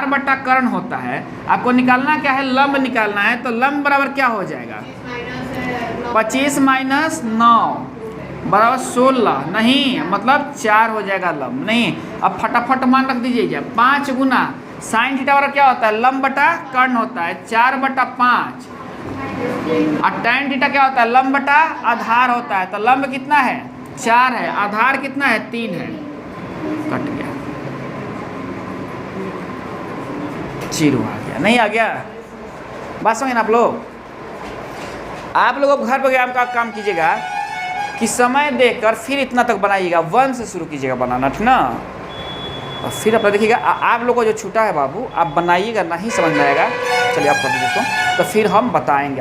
बटा कर्ण होता है। आपको निकालना क्या है लंब निकालना है। तो लंब बराबर क्या हो जाएगा 25 - 9 बराबर 16। नहीं मतलब 4 हो जाएगा लंब। नहीं अब फटाफट मान रख दीजिए 5 गुना sin थीटा बराबर क्या होता है लंब बटा कर्ण होता है 4/5। और tan थीटा क्या होता है लंब बटा आधार होता है। तो लंब कितना है 4 है, आधार कितना है 3 है। कट गया 0 आ गया। नहीं आ गया बात समझे ना आप लोग। आप लोग अब घर पर आप का काम कीजिएगा कि समय देखकर फिर इतना तक बनाइएगा, 1 से शुरू कीजिएगा बनाना, ठीक ना। और फिर अपना देखिएगा आप लोग को जो छूटा है बाबू आप बनाइएगा, नहीं समझ में आएगा, चलिए आप कर दीजिए इसको, तो फिर हम बताएंगे।